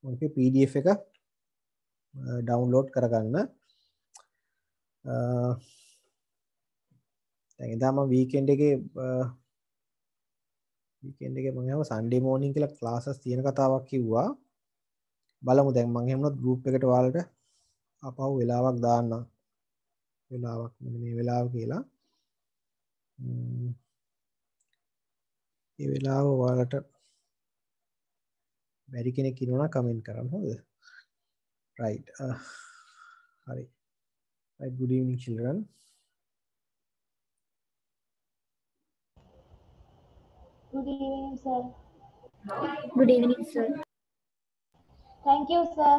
මොකද PDF එක ඩවුන්ලෝඩ් කරගන්න. දැන් එදා මම වීකෙන්ඩ් එකේ මම හිතුවා සන්ඩේ මෝර්නින් කියලා ක්ලාසස් තියෙන කතාවක් කිව්වා. බලමු දැන් මම එහෙමනොත් group එකට ඔයාලට අපහු වෙලාවක් දාන්නම්. වෙලාවක් මෙන්න මේ වෙලාව කියලා. මේ වෙලාව ඔයාලට බැරි කෙනෙක් ඉන්නවා නම් කමෙන්ට් කරන්න. හොඳද? right. හරි. right, good evening children. Good evening, sir. Good evening, sir. Thank you, sir.